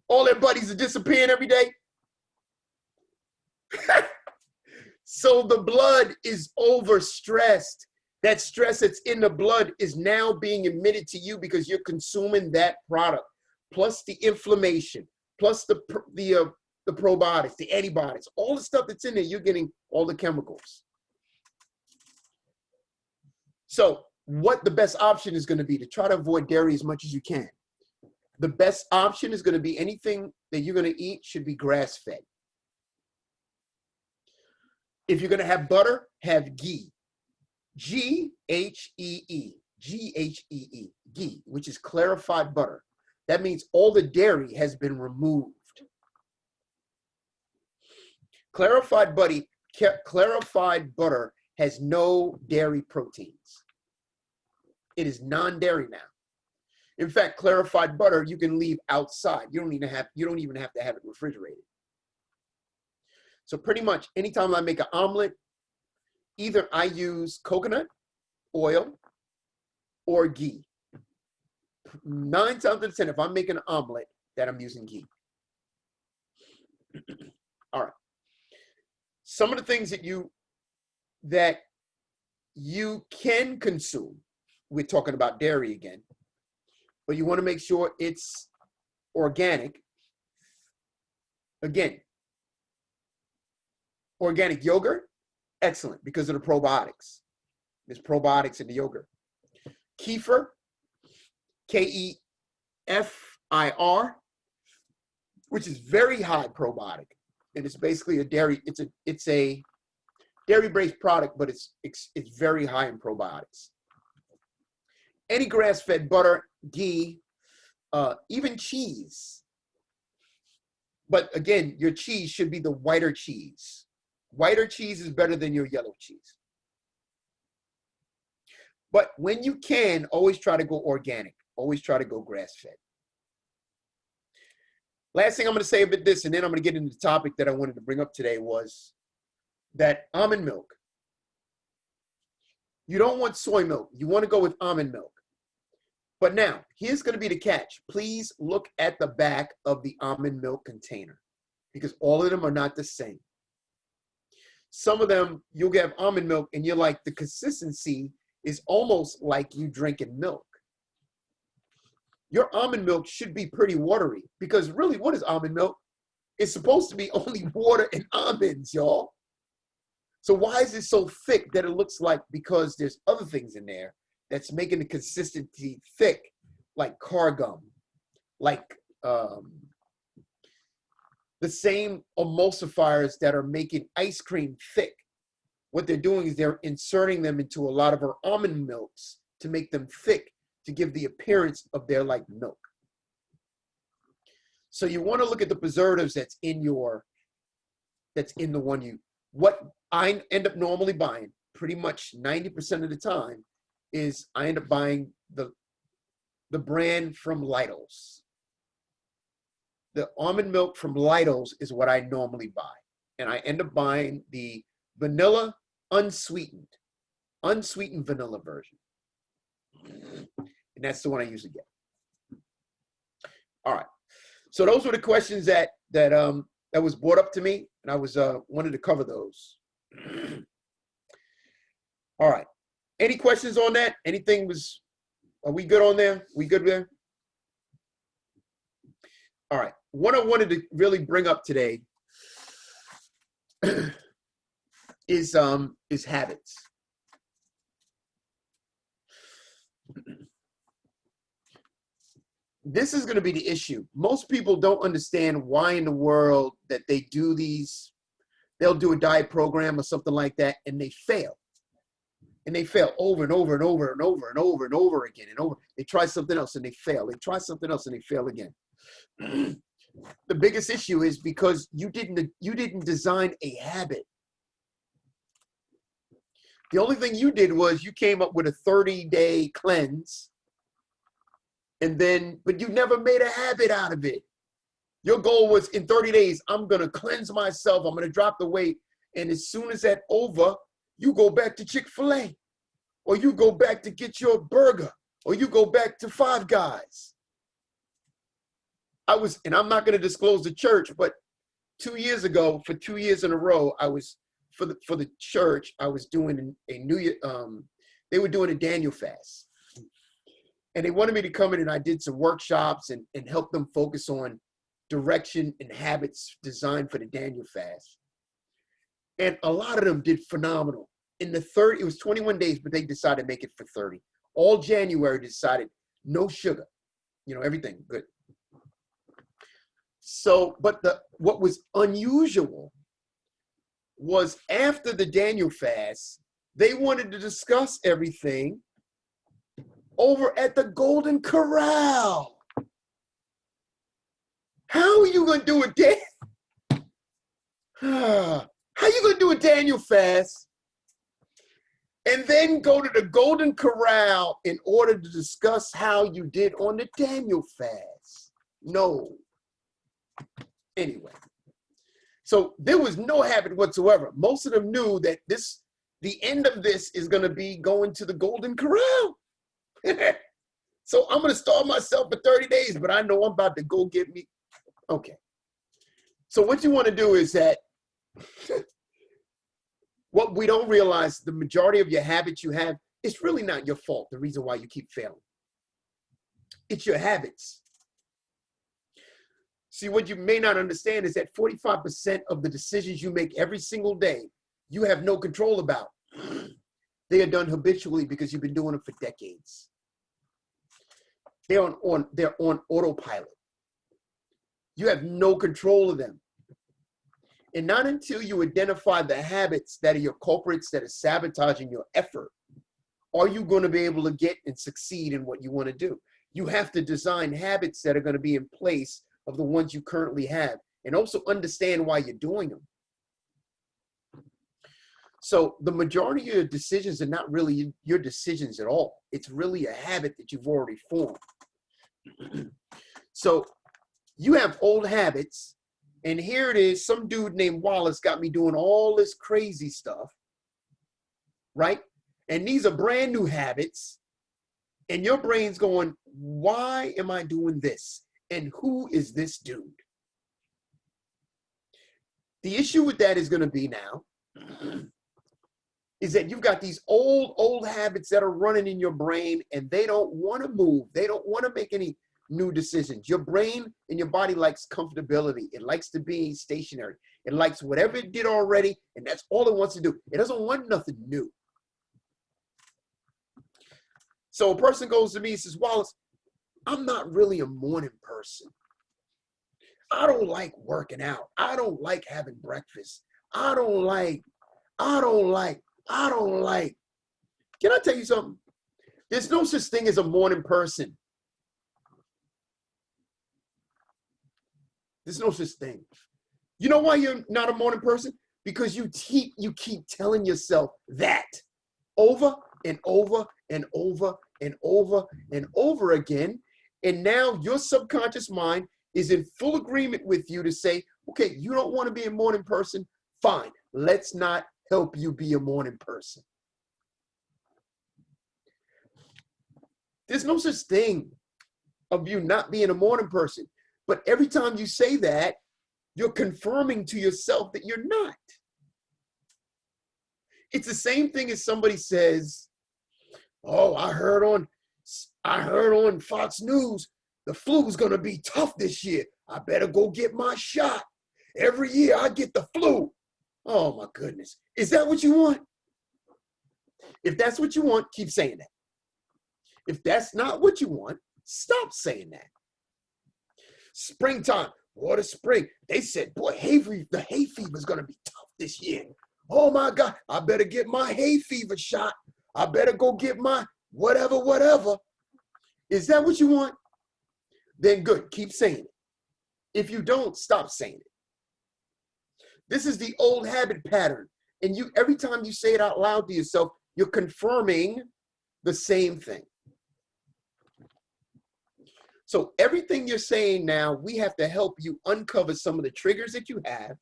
All their buddies are disappearing every day? So the blood is overstressed. That stress that's in the blood is now being emitted to you because you're consuming that product, plus the inflammation, plus the probiotics, the antibiotics, all the stuff that's in there, you're getting all the chemicals. So what the best option is going to be to try to avoid dairy as much as you can. The best option is going to be anything that you're going to eat should be grass-fed. If you're going to have butter, have ghee. G-H-E-E, G-H-E-E, ghee, which is clarified butter. That means all the dairy has been removed. Clarified butter has no dairy proteins. It is non-dairy now. In fact, clarified butter you can leave outside. You don't even have to have it refrigerated. So pretty much anytime I make an omelet, either I use coconut oil or ghee. 9 times out of 10, if I'm making an omelet, that I'm using ghee. All right. Some of the things that you can consume, we're talking about dairy again, but you want to make sure it's organic. Again, organic yogurt, excellent because of the probiotics. There's probiotics in the yogurt. Kefir, K-E-F-I-R, which is very high probiotic. And it's basically a dairy, it's a dairy-based product, but it's very high in probiotics. Any grass-fed butter, ghee, even cheese. But again, your cheese should be the whiter cheese. Whiter cheese is better than your yellow cheese. But when you can, always try to go organic. Always try to go grass-fed. Last thing I'm going to say about this, and then I'm going to get into the topic that I wanted to bring up today, was that almond milk. You don't want soy milk. You want to go with almond milk. But now, here's going to be the catch. Please look at the back of the almond milk container because all of them are not the same. Some of them, you'll get almond milk and you're like, the consistency is almost like you drinking milk. Your almond milk should be pretty watery because really, what is almond milk? It's supposed to be only water and almonds, y'all. So why is it so thick that it looks like, because there's other things in there that's making the consistency thick, like car gum, like the same emulsifiers that are making ice cream thick. What they're doing is they're inserting them into a lot of our almond milks to make them thick, to give the appearance of they're like milk. So you want to look at the preservatives that's in the one what I end up normally buying pretty much 90% of the time is I end up buying the brand from Lidl's. The almond milk from Lidl's is what I normally buy. And I end up buying the vanilla unsweetened vanilla version. And that's the one I usually get. All right. So those were the questions that was brought up to me, and I was wanted to cover those. All right. Any questions on that? Are we good on there? We good there? All right. What I wanted to really bring up today is habits. This is going to be the issue. Most people don't understand why in the world that they do these. They'll do a diet program or something like that, and they fail. And they fail over and over and over and over and over and over again and over. They try something else and they fail. They try something else and they fail again. The biggest issue is because you didn't design a habit. The only thing you did was you came up with a 30-day cleanse And then, but you never made a habit out of it. Your goal was in 30 days, I'm going to cleanse myself. I'm going to drop the weight. And as soon as that's over, you go back to Chick-fil-A, or you go back to get your burger, or you go back to Five Guys. And I'm not going to disclose the church, but 2 years ago, for 2 years in a row, I was, for the church, I was doing a New Year, they were doing a Daniel fast. And they wanted me to come in, and I did some workshops and help them focus on direction and habits designed for the Daniel fast. And a lot of them did phenomenal. In the it was 21 days, but they decided to make it for 30. All January decided no sugar, everything good. So, but what was unusual was after the Daniel fast, they wanted to discuss everything over at the Golden Corral. How are you going to do it, How you going to do a Daniel fast and then go to the Golden Corral in order to discuss how you did on the Daniel fast? No. Anyway, so there was no habit whatsoever. Most of them knew that the end of this is going to be going to the Golden Corral. So I'm going to starve myself for 30 days, but I know I'm about to go get me. Okay. So what you want to do is that what we don't realize, the majority of your habits you have, it's really not your fault, the reason why you keep failing. It's your habits. See, what you may not understand is that 45% of the decisions you make every single day, you have no control about. They are done habitually because you've been doing them for decades. They're on autopilot. You have no control of them. And not until you identify the habits that are your culprits, that are sabotaging your effort, are you going to be able to get and succeed in what you want to do. You have to design habits that are going to be in place of the ones you currently have, and also understand why you're doing them. So the majority of your decisions are not really your decisions at all. It's really a habit that you've already formed. So you have old habits, and here it is, some dude named Wallace got me doing all this crazy stuff, right? And these are brand new habits, and your brain's going, why am I doing this? And who is this dude? The issue with that is going to be now is that you've got these old habits that are running in your brain, and they don't want to move. They don't want to make any new decisions. Your brain and your body likes comfortability. It likes to be stationary. It likes whatever it did already, and that's all it wants to do. It doesn't want nothing new. So a person goes to me and says, Wallace, I'm not really a morning person. I don't like working out. I don't like having breakfast. I don't like. Can I tell you something? There's no such thing as a morning person. There's no such thing. You know why you're not a morning person? Because you keep telling yourself that over and over and over and over and over again. And now your subconscious mind is in full agreement with you to say, okay, you don't want to be a morning person. Fine. Let's not help you be a morning person. There's no such thing of you not being a morning person. But every time you say that, you're confirming to yourself that you're not. It's the same thing as somebody says, oh, I heard on Fox News, the flu's going to be tough this year. I better go get my shot. Every year I get the flu. Oh my goodness. Is that what you want? If that's what you want, keep saying that. If that's not what you want, stop saying that. Springtime, water spring. They said, boy, the hay fever is going to be tough this year. Oh my God, I better get my hay fever shot. I better go get my whatever. Is that what you want? Then good, keep saying it. If you don't, stop saying it. This is the old habit pattern. And every time you say it out loud to yourself, you're confirming the same thing. So everything you're saying now, we have to help you uncover some of the triggers that you have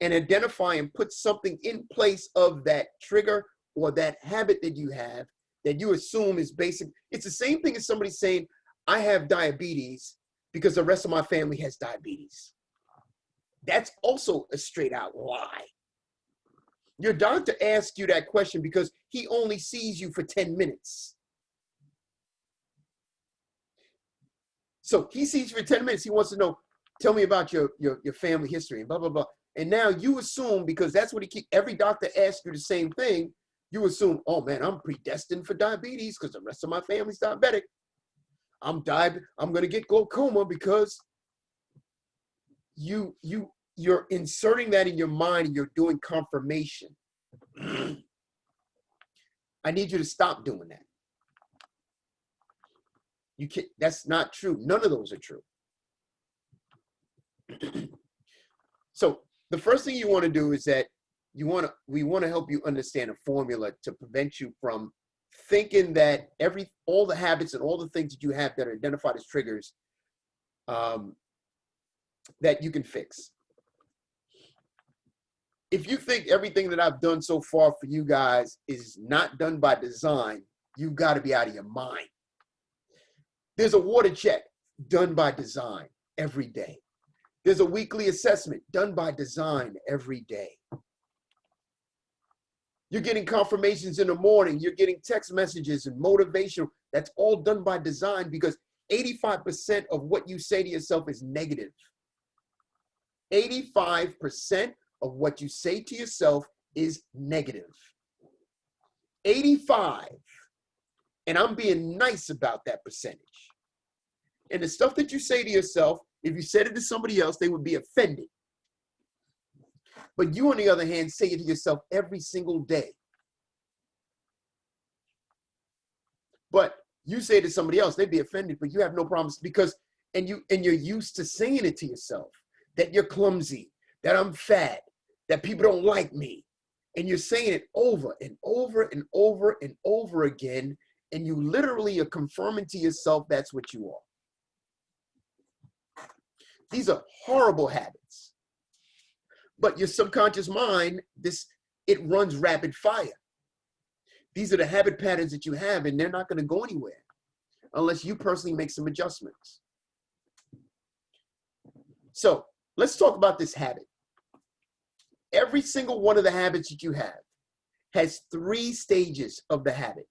and identify and put something in place of that trigger or that habit that you have that you assume is basic. It's the same thing as somebody saying, I have diabetes because the rest of my family has diabetes. That's also a straight out lie. Your doctor asked you that question because he only sees you for 10 minutes. So he sees you for 10 minutes. He wants to know, tell me about your family history and blah, blah, blah. And now you assume, because that's what every doctor asks you the same thing, you assume, oh man, I'm predestined for diabetes because the rest of my family's diabetic. I'm going to get glaucoma because you're inserting that in your mind and you're doing confirmation. I need you to stop doing that. You can't, that's not true. None of those are true. So the first thing you want to do is that we want to help you understand a formula to prevent you from thinking that all the habits and all the things that you have that are identified as triggers that you can fix. If you think everything that I've done so far for you guys is not done by design, you've got to be out of your mind. There's a water check done by design every day. There's a weekly assessment done by design every day. You're getting confirmations in the morning. You're getting text messages and motivation. That's all done by design because 85% of what you say to yourself is negative. 85% of what you say to yourself is negative. 85. And I'm being nice about that percentage. And the stuff that you say to yourself, if you said it to somebody else, they would be offended. But you, on the other hand, say it to yourself every single day. But you say it to somebody else, they'd be offended, but you have no problems because, and you're used to saying it to yourself, that you're clumsy, that I'm fat, that people don't like me. And you're saying it over and over and over and over again. And you literally are confirming to yourself that's what you are. These are horrible habits. But your subconscious mind, it runs rapid fire. These are the habit patterns that you have, and they're not going to go anywhere unless you personally make some adjustments. So let's talk about this habit. Every single one of the habits that you have has 3 stages of the habit.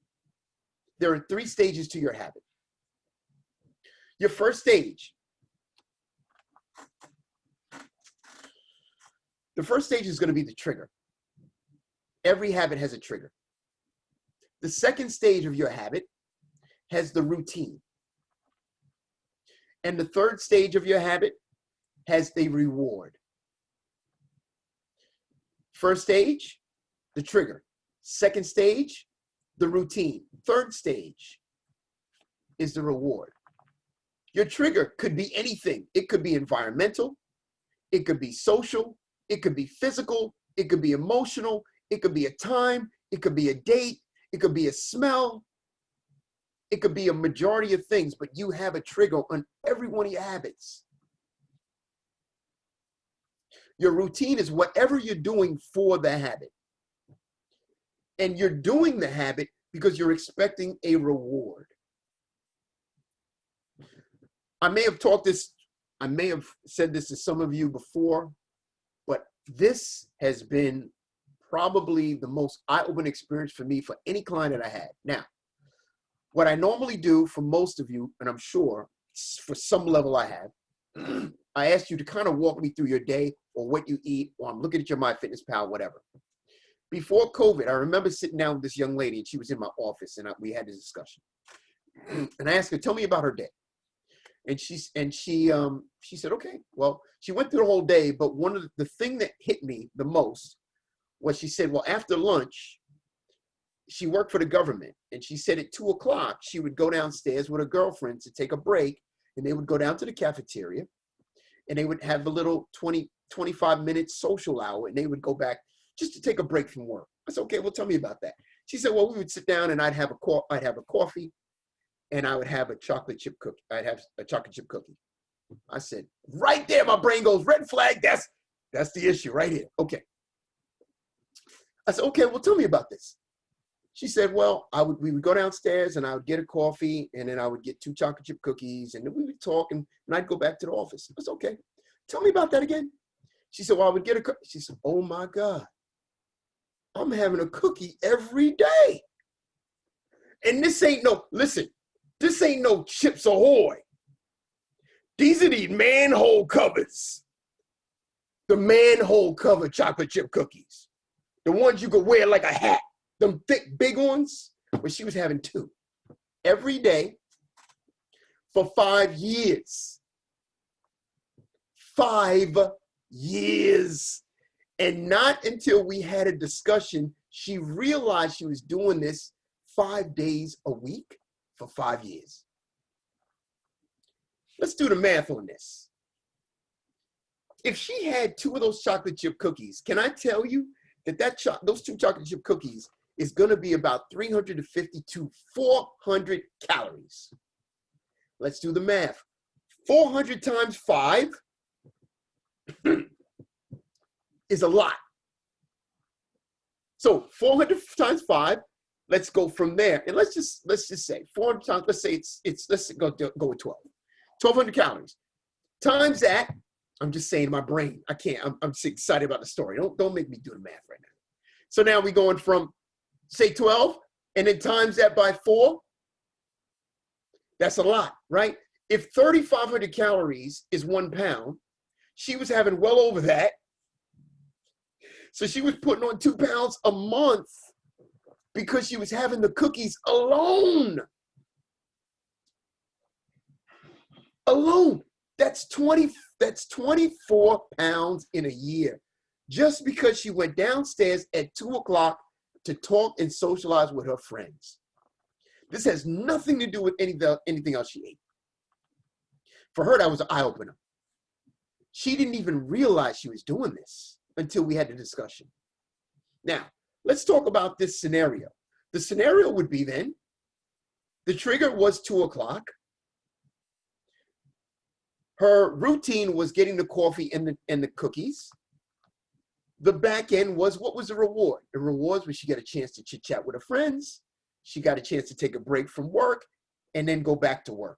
There are 3 stages to your habit. Your first stage. The first stage is going to be the trigger. Every habit has a trigger. The second stage of your habit has the routine. And the third stage of your habit has the reward. First stage, the trigger. Second stage, the routine. Third stage is the reward. Your trigger could be anything. It could be environmental. It could be social. It could be physical. It could be emotional. It could be a time. It could be a date. It could be a smell. It could be a majority of things, but you have a trigger on every one of your habits. Your routine is whatever you're doing for the habit. And you're doing the habit because you're expecting a reward. I may have said this to some of you before, but this has been probably the most eye-opening experience for me for any client that I had. Now, what I normally do for most of you, and I'm sure for some level I have, I ask you to kind of walk me through your day or what you eat, or I'm looking at your MyFitnessPal, whatever. Before COVID, I remember sitting down with this young lady, and she was in my office, and we had this discussion. And I asked her, tell me about her day. And she said, okay, well, she went through the whole day, but one of the thing that hit me the most was she said, well, after lunch, she worked for the government. And she said at 2 o'clock, she would go downstairs with her girlfriend to take a break. And they would go down to the cafeteria and they would have a little 25-minute social hour. And they would go back just to take a break from work. I said, okay, well, tell me about that. She said, well, we would sit down and I'd have a coffee and I would have a chocolate chip cookie. I'd have a chocolate chip cookie. I said, right there, my brain goes, red flag. That's the issue right here. Okay. I said, okay, well, tell me about this. She said, well, we would go downstairs and I would get a coffee and then I would get 2 chocolate chip cookies and then we would talk and I'd go back to the office. I said, okay, tell me about that again. She said, well, I would get a cookie. She said, oh my God, I'm having a cookie every day. And this ain't no, listen, this ain't no Chips Ahoy. These are the manhole covers. The manhole cover chocolate chip cookies. The ones you could wear like a hat. Them thick, big ones. But she was having 2 every day for 5 years. 5 years. And not until we had a discussion, she realized she was doing this 5 days a week for 5 years. Let's do the math on this. If she had 2 of those chocolate chip cookies, can I tell you that those 2 chocolate chip cookies is going to be about 350 to 400 calories. Let's do the math. 400 times 5 is a lot. So 400 times 5, let's go from there. And let's just say 400 times, let's say let's go with 12. 1,200 calories. Times that, I'm just saying in my brain, I can't, I'm so excited about the story. Don't make me do the math right now. So now we're going from, say 12, and then times that by 4. That's a lot, right? If 3,500 calories is 1 pound, she was having well over that. So she was putting on 2 pounds a month because she was having the cookies alone. Alone. That's 24 pounds in a year. Just because she went downstairs at 2 o'clock to talk and socialize with her friends. This has nothing to do with anything else she ate. For her, that was an eye-opener. She didn't even realize she was doing this until we had the discussion. Now, let's talk about this scenario. The scenario would be then, the trigger was 2 o'clock. Her routine was getting the coffee and the cookies. The back end was, what was the reward? The reward was she got a chance to chit chat with her friends. She got a chance to take a break from work and then go back to work.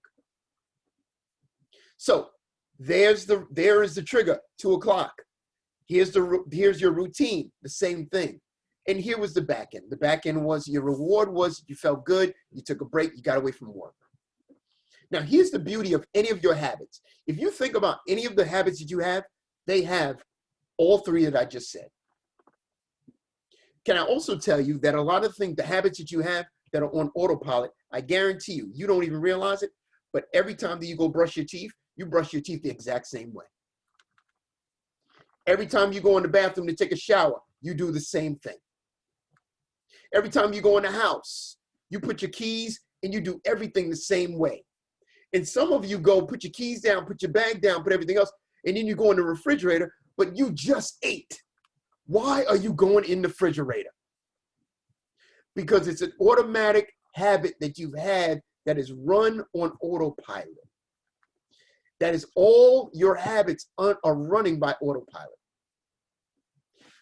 So there is the trigger, 2 o'clock. Here's your routine, the same thing. And here was the back end. The back end was your reward was you felt good, you took a break, you got away from work. Now, here's the beauty of any of your habits. If you think about any of the habits that you have, they have all 3 that I just said. Can I also tell you that a lot of things, the habits that you have that are on autopilot, I guarantee you don't even realize it, but every time that you go brush your teeth, you brush your teeth the exact same way. Every time you go in the bathroom to take a shower, you do the same thing. Every time you go in the house, you put your keys and you do everything the same way. And some of you go put your keys down, put your bag down, put everything else, and then you go in the refrigerator, but you just ate. Why are you going in the refrigerator? Because it's an automatic habit that you've had that is run on autopilot. That is all your habits are running by autopilot.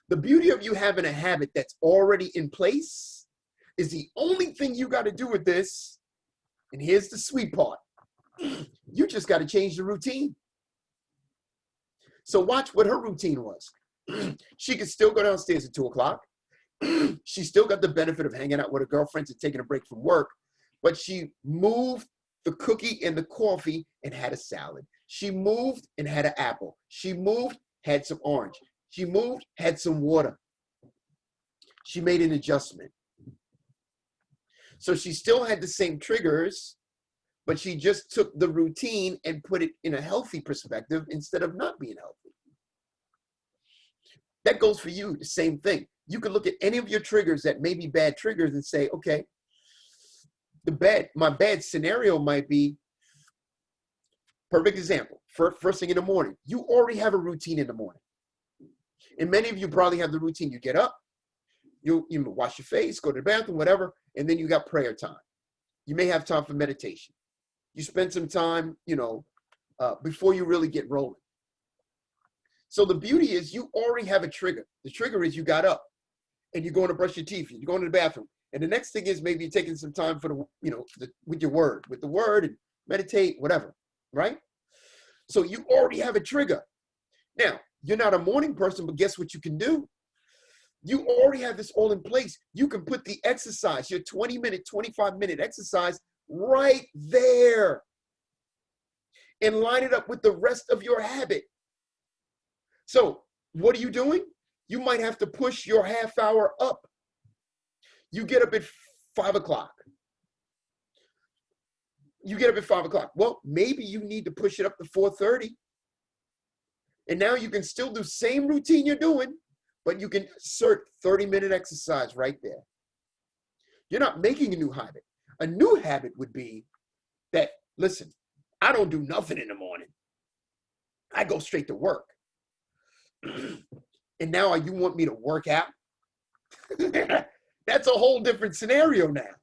The beauty of you having a habit that's already in place is the only thing you got to do with this, and here's the sweet part, you just got to change the routine. So watch what her routine was. She could still go downstairs at 2 o'clock. She still got the benefit of hanging out with her girlfriends and taking a break from work, but she moved the cookie and the coffee and had a salad. She moved and had an apple. She moved, had some orange. She moved, had some water. She made an adjustment. So she still had the same triggers, but she just took the routine and put it in a healthy perspective instead of not being healthy. That goes for you, the same thing. You could look at any of your triggers that may be bad triggers and say, okay, my bad scenario might be, perfect example, first thing in the morning. You already have a routine in the morning. And many of you probably have the routine. You get up, you wash your face, go to the bathroom, whatever, and then you got prayer time. You may have time for meditation. You spend some time, before you really get rolling. So the beauty is you already have a trigger. The trigger is you got up and you're going to brush your teeth. You're going to the bathroom. And the next thing is maybe you're taking some time for with the word and meditate, whatever, right? So you already have a trigger. Now, you're not a morning person, but guess what you can do? You already have this all in place. You can put the exercise, your 20-minute, 25-minute exercise right there and line it up with the rest of your habit. So what are you doing? You might have to push your half hour up. You get up at 5 o'clock. Well, maybe you need to push it up to 4:30. And now you can still do same routine you're doing, but you can insert 30-minute exercise right there. You're not making a new habit. A new habit would be that, listen, I don't do nothing in the morning. I go straight to work. And now you want me to work out? That's a whole different scenario now.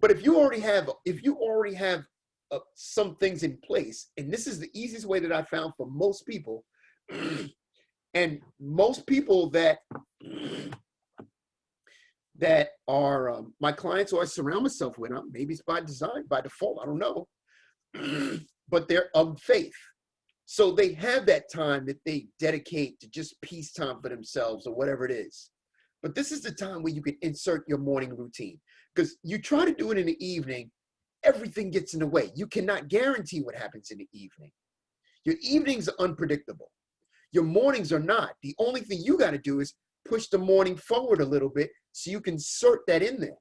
But if you already have some things in place, and this is the easiest way that I found for most people, and most people that are my clients who I surround myself with, maybe it's by design, by default, I don't know, but they're of faith. So they have that time that they dedicate to just peace time for themselves or whatever it is. But this is the time where you can insert your morning routine, because you try to do it in the evening, everything gets in the way. You cannot guarantee what happens in the evening. Your evenings are unpredictable. Your mornings are not. The only thing you got to do is push the morning forward a little bit so you can insert that in there.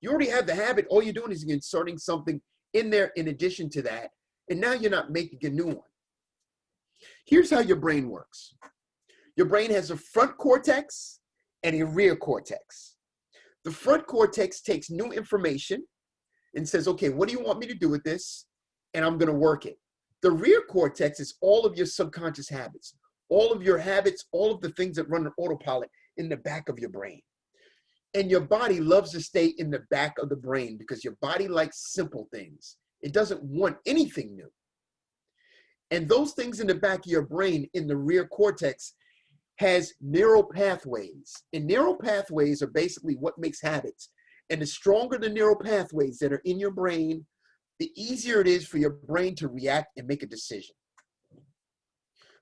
You already have the habit. All you're doing is you're inserting something in there in addition to that. And now you're not making a new one. Here's how your brain works. Your brain has a front cortex and a rear cortex. The front cortex takes new information and says, okay, what do you want me to do with this? And I'm going to work it. The rear cortex is all of your subconscious habits, all of your habits, all of the things that run on autopilot in the back of your brain. And your body loves to stay in the back of the brain because your body likes simple things. It doesn't want anything new. And those things in the back of your brain in the rear cortex has neural pathways. And neural pathways are basically what makes habits. And the stronger the neural pathways that are in your brain, the easier it is for your brain to react and make a decision.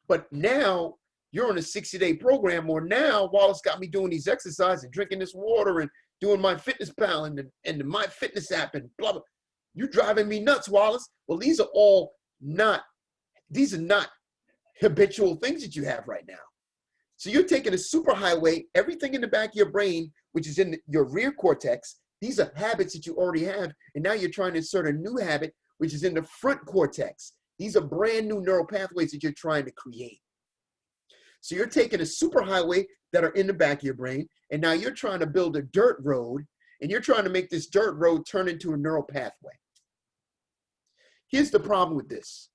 But now you're on a 60-day program, or now Wallace got me doing these exercises and drinking this water and doing my fitness pal and the my fitness app and blah, blah. You're driving me nuts, Wallace. Well, these are not habitual things that you have right now. So you're taking a superhighway, everything in the back of your brain, which is in your rear cortex. These are habits that you already have. And now you're trying to insert a new habit, which is in the front cortex. These are brand new neural pathways that you're trying to create. So you're taking a superhighway that are in the back of your brain, and now you're trying to build a dirt road, and you're trying to make this dirt road turn into a neural pathway. Here's the problem with this.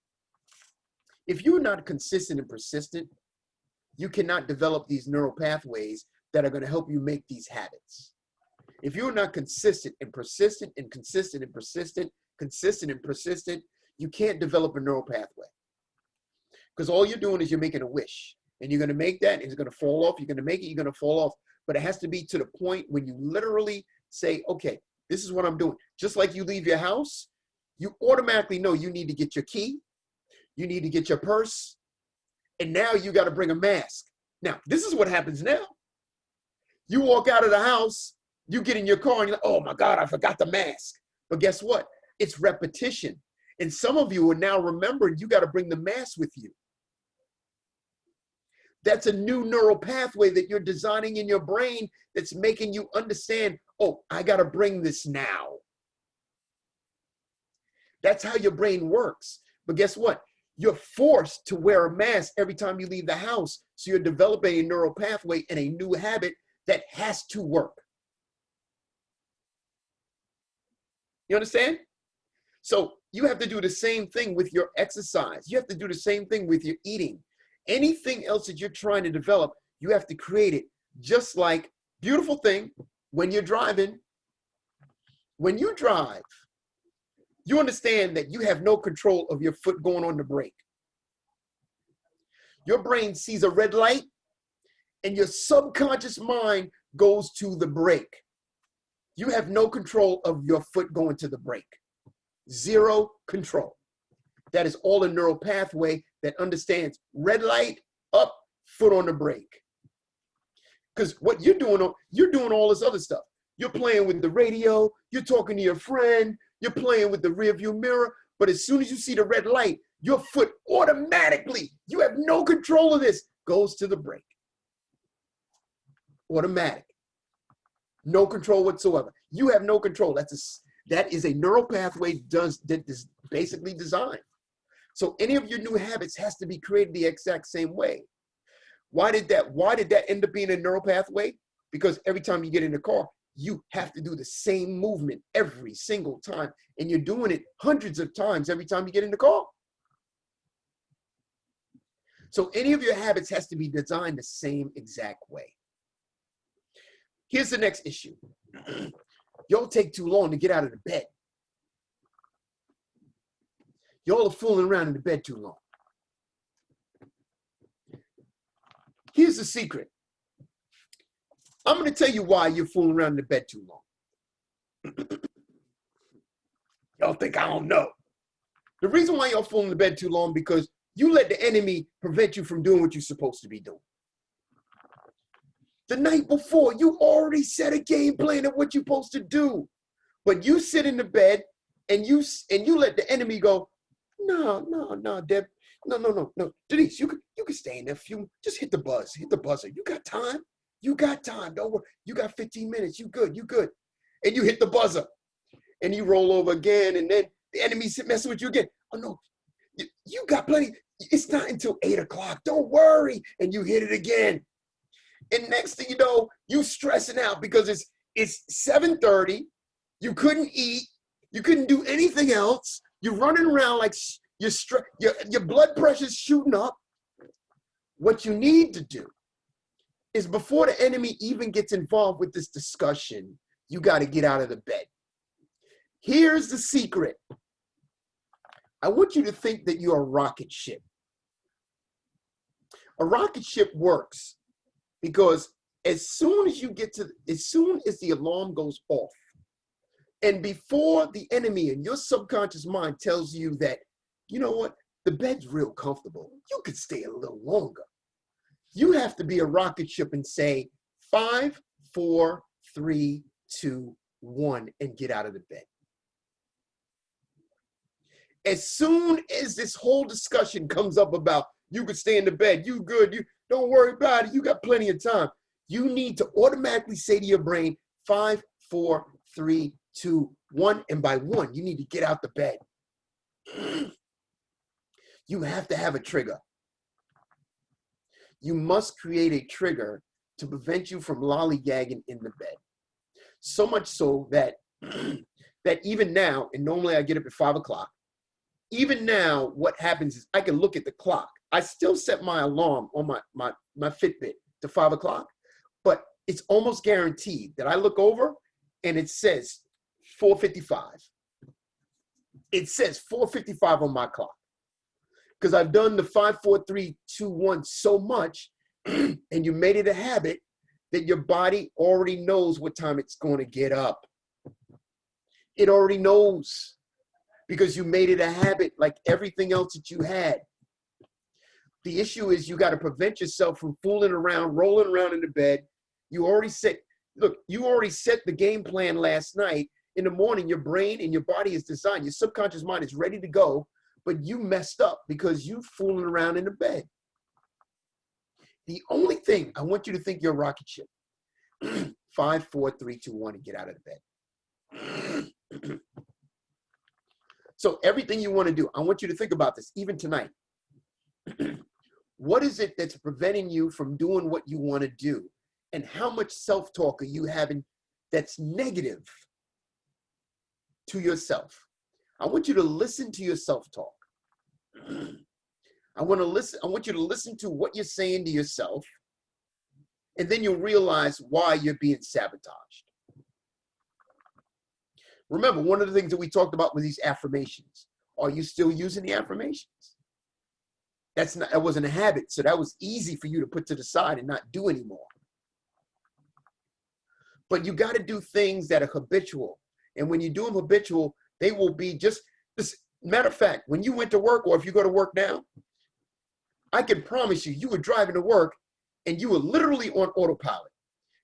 If you're not consistent and persistent, you cannot develop these neural pathways that are going to help you make these habits. If you're not consistent and persistent and consistent and persistent, consistent and persistent, you can't develop a neural pathway. Because all you're doing is you're making a wish. And you're going to make that, and it's going to fall off. You're going to make it, you're going to fall off. But it has to be to the point when you literally say, okay, this is what I'm doing. Just like you leave your house, you automatically know you need to get your key. You need to get your purse. And now you got to bring a mask. Now, this is what happens now. You walk out of the house, you get in your car, and you're like, oh my God, I forgot the mask. But guess what? It's repetition. And some of you are now remembering you got to bring the mask with you. That's a new neural pathway that you're designing in your brain that's making you understand, oh, I got to bring this now. That's how your brain works. But guess what? You're forced to wear a mask every time you leave the house. So you're developing a neural pathway and a new habit that has to work. You understand? So you have to do the same thing with your exercise. You have to do the same thing with your eating. Anything else that you're trying to develop, you have to create it. Just like, beautiful thing, when you're driving, when you drive, you understand that you have no control of your foot going on the brake. Your brain sees a red light and your subconscious mind goes to the brake. You have no control of your foot going to the brake. Zero control. That is all a neural pathway that understands red light, up, foot on the brake. Because what you're doing all this other stuff. You're playing with the radio, you're talking to your friend, you're playing with the rear view mirror, but as soon as you see the red light, your foot automatically, you have no control of this, goes to the brake. Automatic. No control whatsoever. You have no control. That is a neural pathway that is basically designed. So any of your new habits has to be created the exact same way. Why did that end up being a neural pathway? Because every time you get in the car, you have to do the same movement every single time. And you're doing it hundreds of times every time you get in the car. So any of your habits has to be designed the same exact way. Here's the next issue. Y'all take too long to get out of the bed. Y'all are fooling around in the bed too long. Here's the secret. I'm going to tell you why you're fooling around in the bed too long. Y'all think I don't know. The reason why y'all fooling in the bed too long because you let the enemy prevent you from doing what you're supposed to be doing. The night before, you already set a game plan of what you're supposed to do. But you sit in the bed and you let the enemy go, no, Deb. No. Denise, you can stay in there just hit the buzzer. You got time. Don't worry. You got 15 minutes. You good. And you hit the buzzer. And you roll over again, and then the enemy's messing with you again. Oh no, you got plenty. It's not until 8 o'clock. Don't worry. And you hit it again. And next thing you know, you stressing out because it's 7:30. You couldn't eat. You couldn't do anything else. You're running around like your blood pressure's shooting up. What you need to do is before the enemy even gets involved with this discussion, you got to get out of the bed. Here's the secret. I want you to think that you're a rocket ship. A rocket ship works because as soon as the alarm goes off, and before the enemy in your subconscious mind tells you that, you know what, the bed's real comfortable, you could stay a little longer. You have to be a rocket ship and say 5, 4, 3, 2, 1, and get out of the bed. As soon as this whole discussion comes up about you could stay in the bed, you good, you don't worry about it, you got plenty of time. You need to automatically say to your brain, 5, 4, 3, 2, 1, and by 1, you need to get out the bed. You have to have a trigger. You must create a trigger to prevent you from lollygagging in the bed. So much so that, that even now, and normally I get up at 5 o'clock, even now what happens is I can look at the clock. I still set my alarm on my Fitbit to 5 o'clock, but it's almost guaranteed that I look over and it says 4:55. It says 4:55 on my clock. Because I've done the 5, 4, 3, 2, 1 so much, and you made it a habit that your body already knows what time it's going to get up. It already knows because you made it a habit like everything else that you had. The issue is you got to prevent yourself from fooling around, rolling around in the bed. You already set the game plan last night. In the morning, your brain and your body is designed, your subconscious mind is ready to go, but you messed up because you fooling around in the bed. The only thing, I want you to think you're a rocket ship. 5, 4, 3, 2, 1, and get out of the bed. So everything you want to do, I want you to think about this, even tonight. What is it that's preventing you from doing what you want to do? And how much self-talk are you having that's negative to yourself? I want you to listen to your self-talk. I want you to listen to what you're saying to yourself, and then you'll realize why you're being sabotaged. Remember, one of the things that we talked about was these affirmations. Are you still using the affirmations? That wasn't a habit, so that was easy for you to put to the side and not do anymore. But you got to do things that are habitual. And when you do them habitual, they will be just, matter of fact, when you went to work, or if you go to work now, I can promise you, you were driving to work and you were literally on autopilot.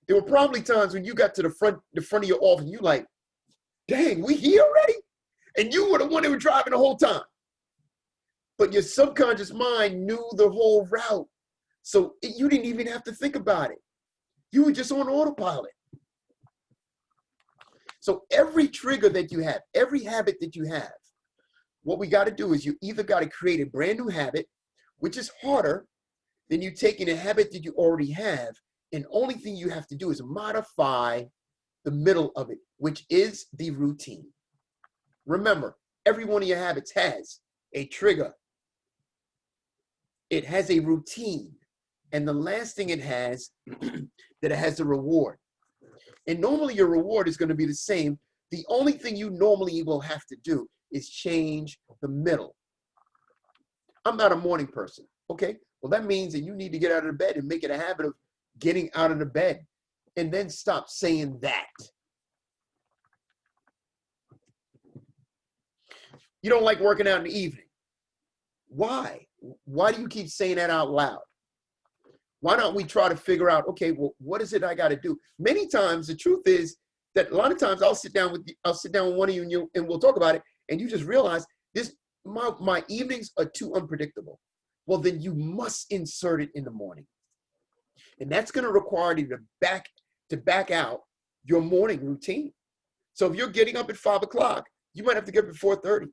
There were probably times when you got to the front of your office and you like, dang, we here already? And you were the one that was driving the whole time. But your subconscious mind knew the whole route. So you didn't even have to think about it. You were just on autopilot. So every trigger that you have, every habit that you have, what we got to do is you either got to create a brand new habit, which is harder than you taking a habit that you already have. And only thing you have to do is modify the middle of it, which is the routine. Remember, every one of your habits has a trigger. It has a routine. And the last thing it has, that it has a reward. And normally your reward is going to be the same. The only thing you normally will have to do is change the middle. I'm not a morning person. Okay, well, that means that you need to get out of the bed and make it a habit of getting out of the bed, and then stop saying that. You don't like working out in the evening. Why? Why do you keep saying that out loud? Why don't we try to figure out, okay, well, what is it I got to do? Many times, the truth is that a lot of times I'll sit down with one of you and we'll talk about it, and you just realize my evenings are too unpredictable. Well, then you must insert it in the morning. And that's going to require you to back out your morning routine. So if you're getting up at 5 o'clock, you might have to get up at 4:30.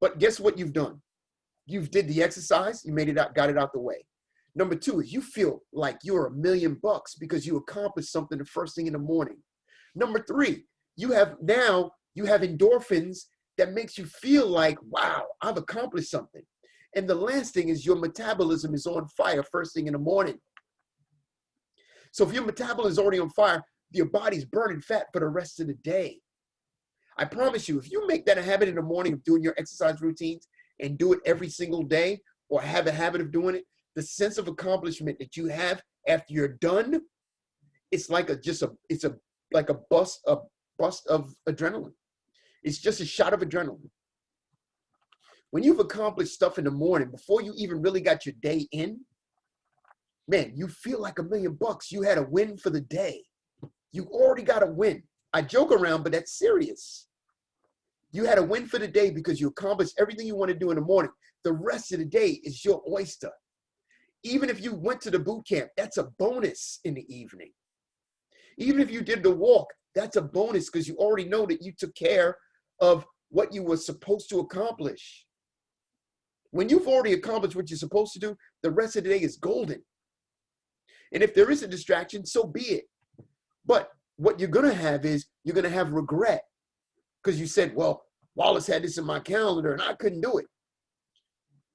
But guess what you've done? You've did the exercise, you made it out, got it out the way. Number 2 is you feel like you're $1,000,000 because you accomplished something the first thing in the morning. Number 3, you have endorphins that makes you feel like, wow, I've accomplished something. And the last thing is your metabolism is on fire first thing in the morning. So if your metabolism is already on fire, your body's burning fat for the rest of the day. I promise you, if you make that a habit in the morning of doing your exercise routines and do it every single day, or have a habit of doing it, the sense of accomplishment that you have after you're done, it's like a bust of adrenaline. It's just a shot of adrenaline. When you've accomplished stuff in the morning before you even really got your day in, man, you feel like $1,000,000. You had a win for the day. You already got a win. I joke around, but that's serious. You had a win for the day because you accomplished everything you want to do in the morning. The rest of the day is your oyster. Even if you went to the boot camp, that's a bonus in the evening. Even if you did the walk, that's a bonus because you already know that you took care of what you were supposed to accomplish. When you've already accomplished what you're supposed to do, the rest of the day is golden. And if there is a distraction, so be it. But what you're going to have is you're going to have regret because you said, well, Wallace had this in my calendar and I couldn't do it.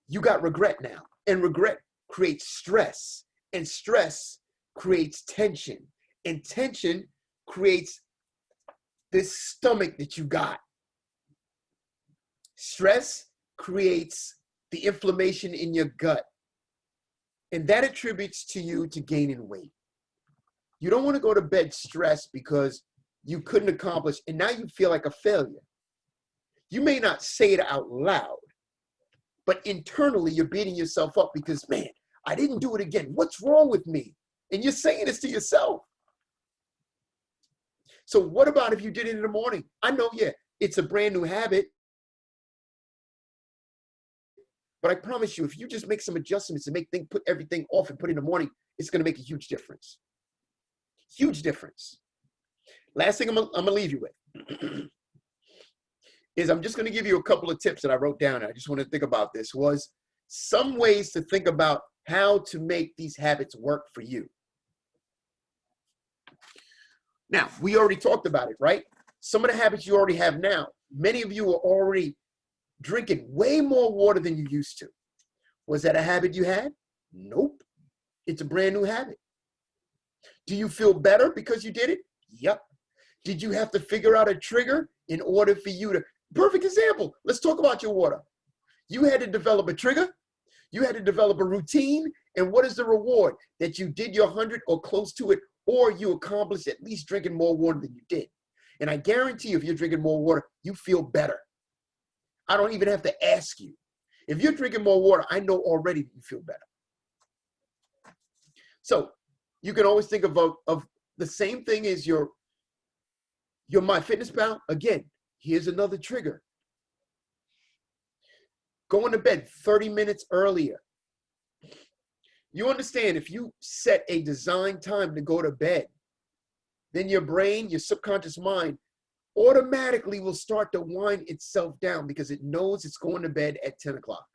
You got regret now, and regret creates stress, and stress creates tension, and tension creates this stomach that you got. Stress creates the inflammation in your gut, and that attributes to you to gaining weight. You don't want to go to bed stressed because you couldn't accomplish, and now you feel like a failure. You may not say it out loud, but internally you're beating yourself up because, man, I didn't do it again. What's wrong with me? And you're saying this to yourself. So what about if you did it in the morning? I know, yeah, it's a brand new habit. But I promise you, if you just make some adjustments and put everything off and put it in the morning, it's going to make a huge difference. Huge difference. Last thing I'm going to leave you with is I'm just going to give you a couple of tips that I wrote down. I just want to think about this. Was some ways to think about how to make these habits work for you. Now, we already talked about it, right? Some of the habits you already have now, many of you are already drinking way more water than you used to. Was that a habit you had? Nope. It's a brand new habit. Do you feel better because you did it? Yep. Did you have to figure out a trigger in order for you to, perfect example, let's talk about your water. You had to develop a trigger, you had to develop a routine, and what is the reward? That you did your 100 or close to it, or you accomplished at least drinking more water than you did. And I guarantee you, if you're drinking more water, you feel better. I don't even have to ask you. If you're drinking more water, I know already that you feel better. So you can always think of the same thing as your MyFitnessPal. Again, here's another trigger. Going to bed 30 minutes earlier. You understand, if you set a design time to go to bed, then your brain, your subconscious mind, automatically will start to wind itself down because it knows it's going to bed at 10 o'clock.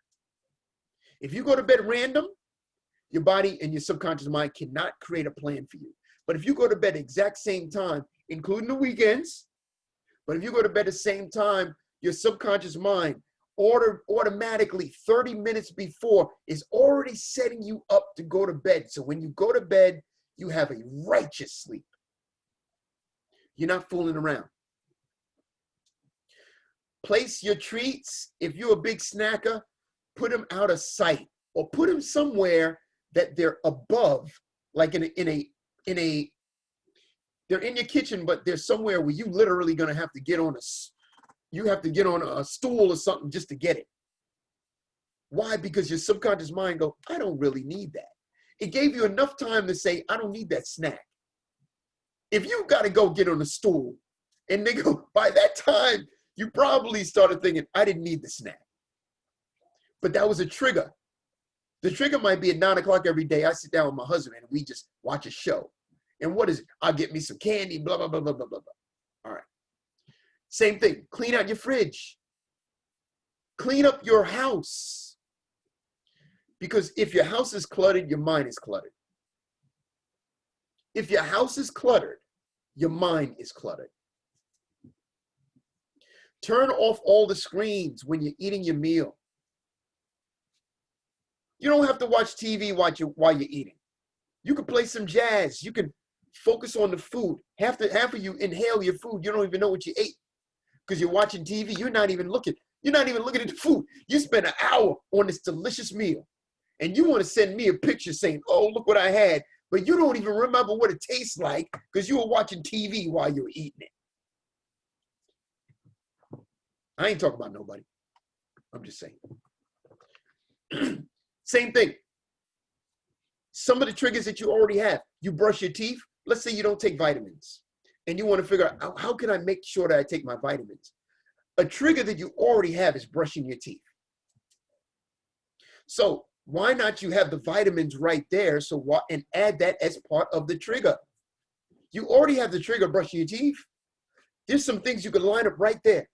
If you go to bed random, your body and your subconscious mind cannot create a plan for you. But if you go to bed exact same time, including the weekends, but if you go to bed at the same time, your subconscious mind automatically 30 minutes before is already setting you up to go to bed. So when you go to bed, you have a righteous sleep. You're not fooling around. Place your treats. If you're a big snacker, put them out of sight or put them somewhere that they're above, like in a they're in your kitchen, but they're somewhere where you literally gonna have to get on a stool or something just to get it. Why? Because your subconscious mind go, I don't really need that. It gave you enough time to say, I don't need that snack. If you got to go get on a stool, and they go, by that time, you probably started thinking, I didn't need the snack. But that was a trigger. The trigger might be at 9 o'clock every day. I sit down with my husband and we just watch a show. And what is it? I'll get me some candy, blah, blah, blah, blah, blah, blah, blah. All right. Same thing. Clean out your fridge. Clean up your house. Because if your house is cluttered, your mind is cluttered. If your house is cluttered, your mind is cluttered. Turn off all the screens when you're eating your meal. You don't have to watch TV while you're eating. You can play some jazz. You can focus on the food. Half of you inhale your food. You don't even know what you ate because you're watching TV. You're not even looking at the food. You spent an hour on this delicious meal and you want to send me a picture saying, oh, look what I had. But you don't even remember what it tastes like because you were watching TV while you were eating it. I ain't talking about nobody. I'm just saying. Same thing. Some of the triggers that you already have. You brush your teeth. Let's say you don't take vitamins and you want to figure out how can I make sure that I take my vitamins? A trigger that you already have is brushing your teeth. So why not you have the vitamins right there and add that as part of the trigger? You already have the trigger brushing your teeth. There's some things you can line up right there.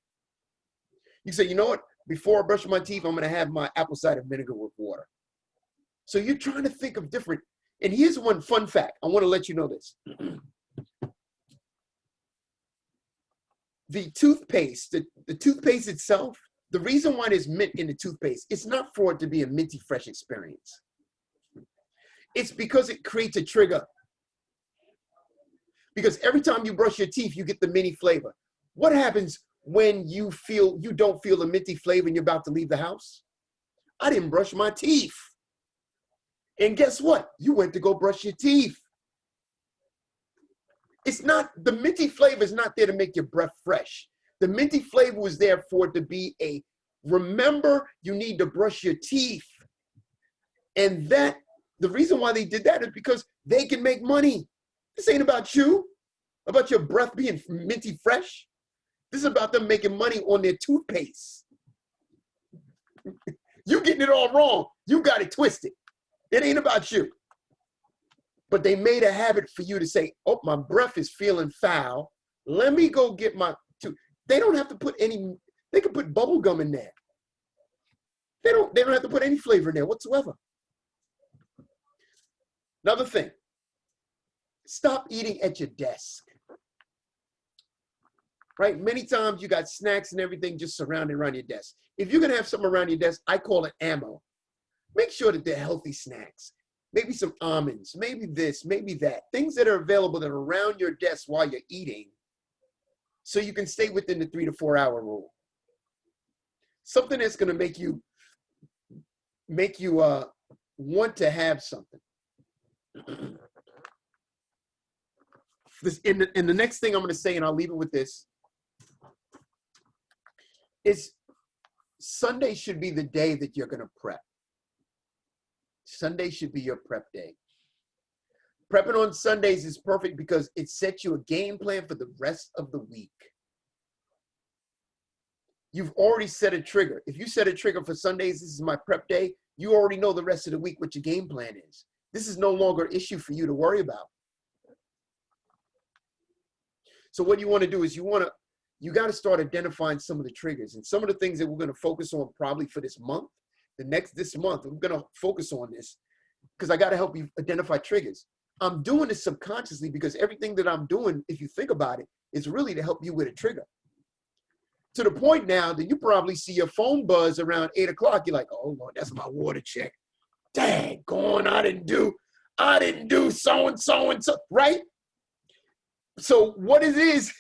You say, you know what? Before I brush my teeth, I'm going to have my apple cider vinegar with water. So you're trying to think of different. And here's one fun fact. I want to let you know this. The toothpaste, the toothpaste itself, the reason why there's mint in the toothpaste, it's not for it to be a minty fresh experience. It's because it creates a trigger. Because every time you brush your teeth, you get the minty flavor. What happens when you don't feel the minty flavor and you're about to leave the house? I didn't brush my teeth. And guess what? You went to go brush your teeth. It's not, the minty flavor is not there to make your breath fresh. The minty flavor was there for it to be remember you need to brush your teeth. And the reason why they did that is because they can make money. This ain't about you, about your breath being minty fresh. This is about them making money on their toothpaste. You getting it all wrong. You got it twisted. It ain't about you. But they made a habit for you to say, oh, my breath is feeling foul. Let me go get my tooth. They don't have to put they can put bubble gum in there. They don't have to put any flavor in there whatsoever. Another thing, stop eating at your desk. Right? Many times you got snacks and everything just surrounded around your desk. If you're going to have something around your desk, I call it ammo. Make sure that they're healthy snacks. Maybe some almonds, maybe this, maybe that. Things that are available that are around your desk while you're eating so you can stay within the 3 to 4 hour rule. Something that's going to make you want to have something. And the next thing I'm going to say, and I'll leave it with this, is Sunday should be the day that you're going to prep. Sunday should be your prep day. Prepping on Sundays is perfect because it sets you a game plan for the rest of the week. You've already set a trigger. If you set a trigger for Sundays, this is my prep day, you already know the rest of the week what your game plan is. This is no longer an issue for you to worry about. So what you want to do is you got to start identifying some of the triggers and some of the things that we're going to focus on probably for this month. This month, I'm going to focus on this because I got to help you identify triggers. I'm doing this subconsciously because everything that I'm doing, if you think about it, is really to help you with a trigger. To the point now that you probably see your phone buzz around 8 o'clock. You're like, oh Lord, that's my water check. Dang, I didn't do so and so, right? So what it is,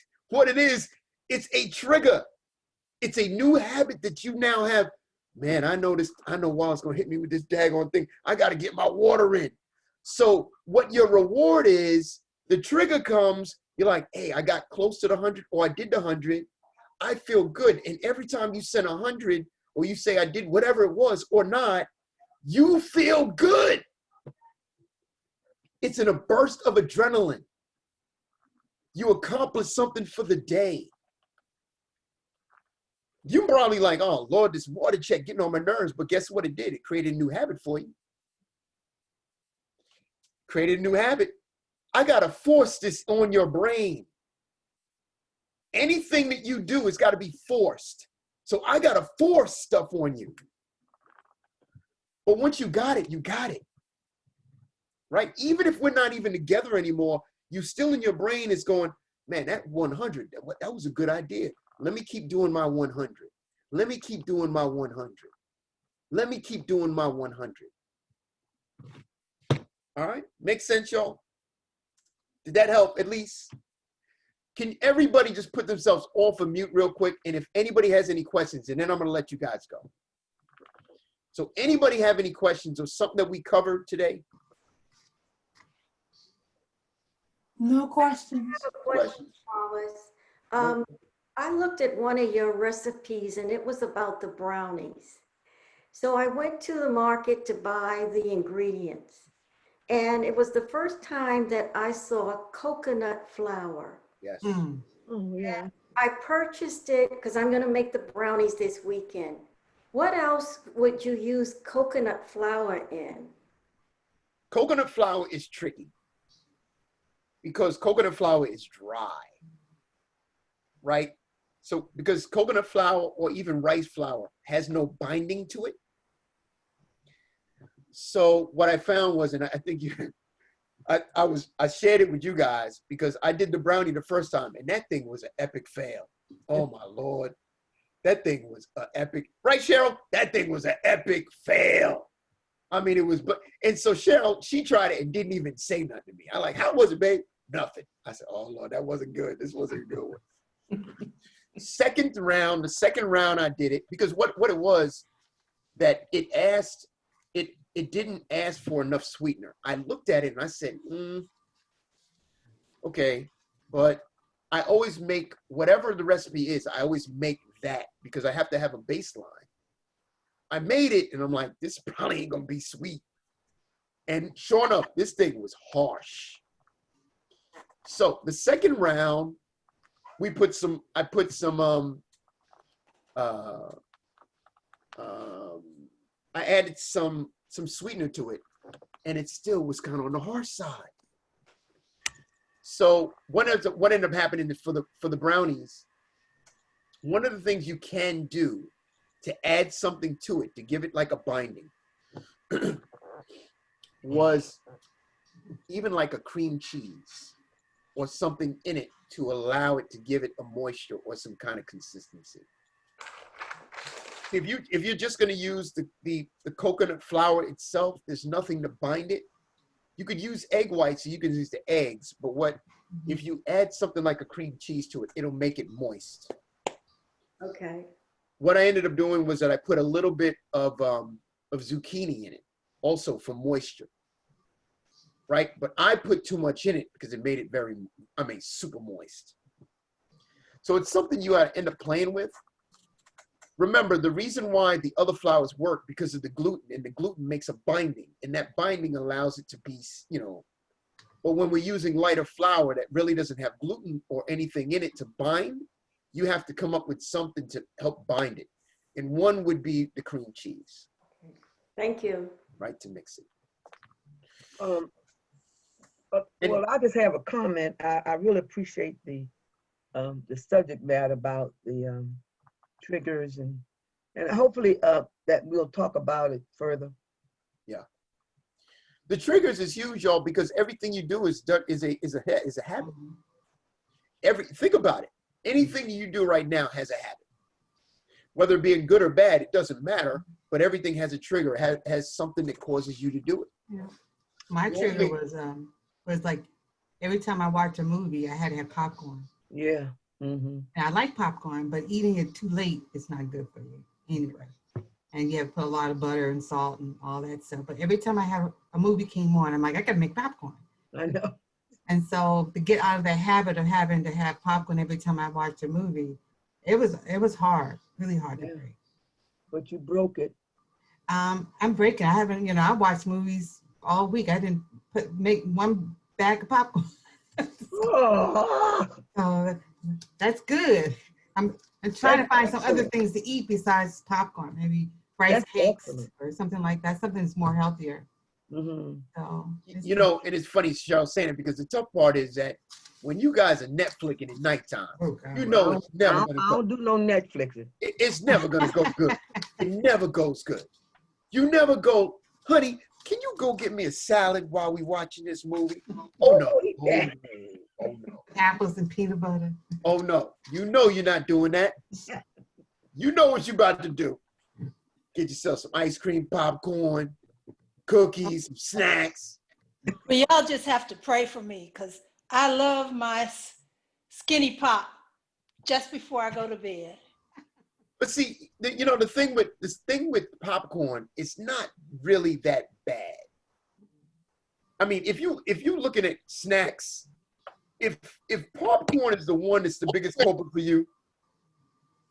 it's a trigger. It's a new habit that you now have. Man, I know Wild's gonna hit me with this daggone thing. I gotta get my water in. So what your reward is, the trigger comes, you're like, hey, I got close to the 100 or I did the 100. I feel good. And every time you send 100 or you say I did whatever it was or not, you feel good. It's in a burst of adrenaline. You accomplish something for the day. You're probably like, oh Lord, this water check getting on my nerves, but guess what it did? It created a new habit for you. Created a new habit. I gotta force this on your brain. Anything that you do has got to be forced. So I gotta force stuff on you. But once you got it, you got it. Right? Even if we're not even together anymore, you still in your brain is going, man, that 100, that was a good idea. Let me keep doing my 100. Let me keep doing my 100. Let me keep doing my 100. All right? Make sense, y'all? Did that help at least? Can everybody just put themselves off of mute real quick? And if anybody has any questions, and then I'm going to let you guys go. So anybody have any questions or something that we covered today? No questions. I have a question, Wallace. I looked at one of your recipes and it was about the brownies. So I went to the market to buy the ingredients. And it was the first time that I saw coconut flour. Yes. Mm. Oh, yeah. I purchased it because I'm going to make the brownies this weekend. What else would you use coconut flour in? Coconut flour is tricky because coconut flour is dry, right? So because coconut flour or even rice flour has no binding to it. So what I found was, and I think I shared it with you guys because I did the brownie the first time and that thing was an epic fail. Oh my Lord. That thing was an epic, right, Cheryl? That thing was an epic fail. I mean, it was, and so Cheryl, she tried it and didn't even say nothing to me. I like, how was it, babe? Nothing. I said, oh Lord, that wasn't good. This wasn't a good one. The second round I did it because what it was that it didn't ask for enough sweetener. I looked at it and I said, okay, but I always make whatever the recipe is, I always make that because I have to have a baseline. I made it and I'm like, this probably ain't gonna be sweet. And sure enough, this thing was harsh. So the second round, I put some I added some sweetener to it and it still was kind of on the harsh side. So what ended up happening for the brownies, one of the things you can do to add something to it, to give it like a binding, was even like a cream cheese or something in it to allow it to give it a moisture or some kind of consistency. If you're just going to use the coconut flour itself, there's nothing to bind it. you could use egg whites, so you can use the eggs, but what, if you add something like a cream cheese to it, it'll make it moist. Okay. What I ended up doing was that I put a little bit of zucchini in it, also for moisture, right? But I put too much in it because it made it super moist. So it's something you end up playing with. Remember, the reason why the other flours work because of the gluten, and the gluten makes a binding, and that binding allows it to be, but when we're using lighter flour that really doesn't have gluten or anything in it to bind, you have to come up with something to help bind it. And one would be the cream cheese. Thank you. Right, to mix it. Well, I just have a comment. I really appreciate the subject matter about the triggers, and hopefully that we'll talk about it further. Yeah. The triggers is huge, y'all, because everything you do is a habit. Think about it. Anything you do right now has a habit. Whether it being good or bad, it doesn't matter, but everything has a trigger, has something that causes you to do it. Yeah. My trigger was like every time I watch a movie, I had to have popcorn. Yeah. Mm-hmm. And I like popcorn, but eating it too late is not good for you anyway. And you have to put a lot of butter and salt and all that stuff. But every time I have a movie came on, I'm like, I gotta make popcorn. I know. And so to get out of the habit of having to have popcorn every time I watch a movie, it was hard, really hard to break. But you broke it. I'm breaking. I haven't, I watched movies all week. I didn't make one bag of popcorn. So that's good. I'm trying to find some other things to eat besides popcorn, maybe rice cakes or something like that, something that's more healthier. Mm-hmm. So, and it's funny Cheryl saying it, because the tough part is that when you guys are Netflixing at nighttime, it's never gonna go. I don't do no Netflixing. It's never gonna go good. It never goes good. You never go, honey, can you go get me a salad while we watching this movie? Oh no. Oh no. Apples and peanut butter. Oh no. You know you're not doing that. You know what you're about to do. Get yourself some ice cream, popcorn, cookies, some snacks. Well, y'all just have to pray for me, because I love my skinny pop just before I go to bed. But see, the thing with popcorn, it's not really that bad. I mean, if you looking at snacks, if popcorn is the one that's the biggest culprit for you,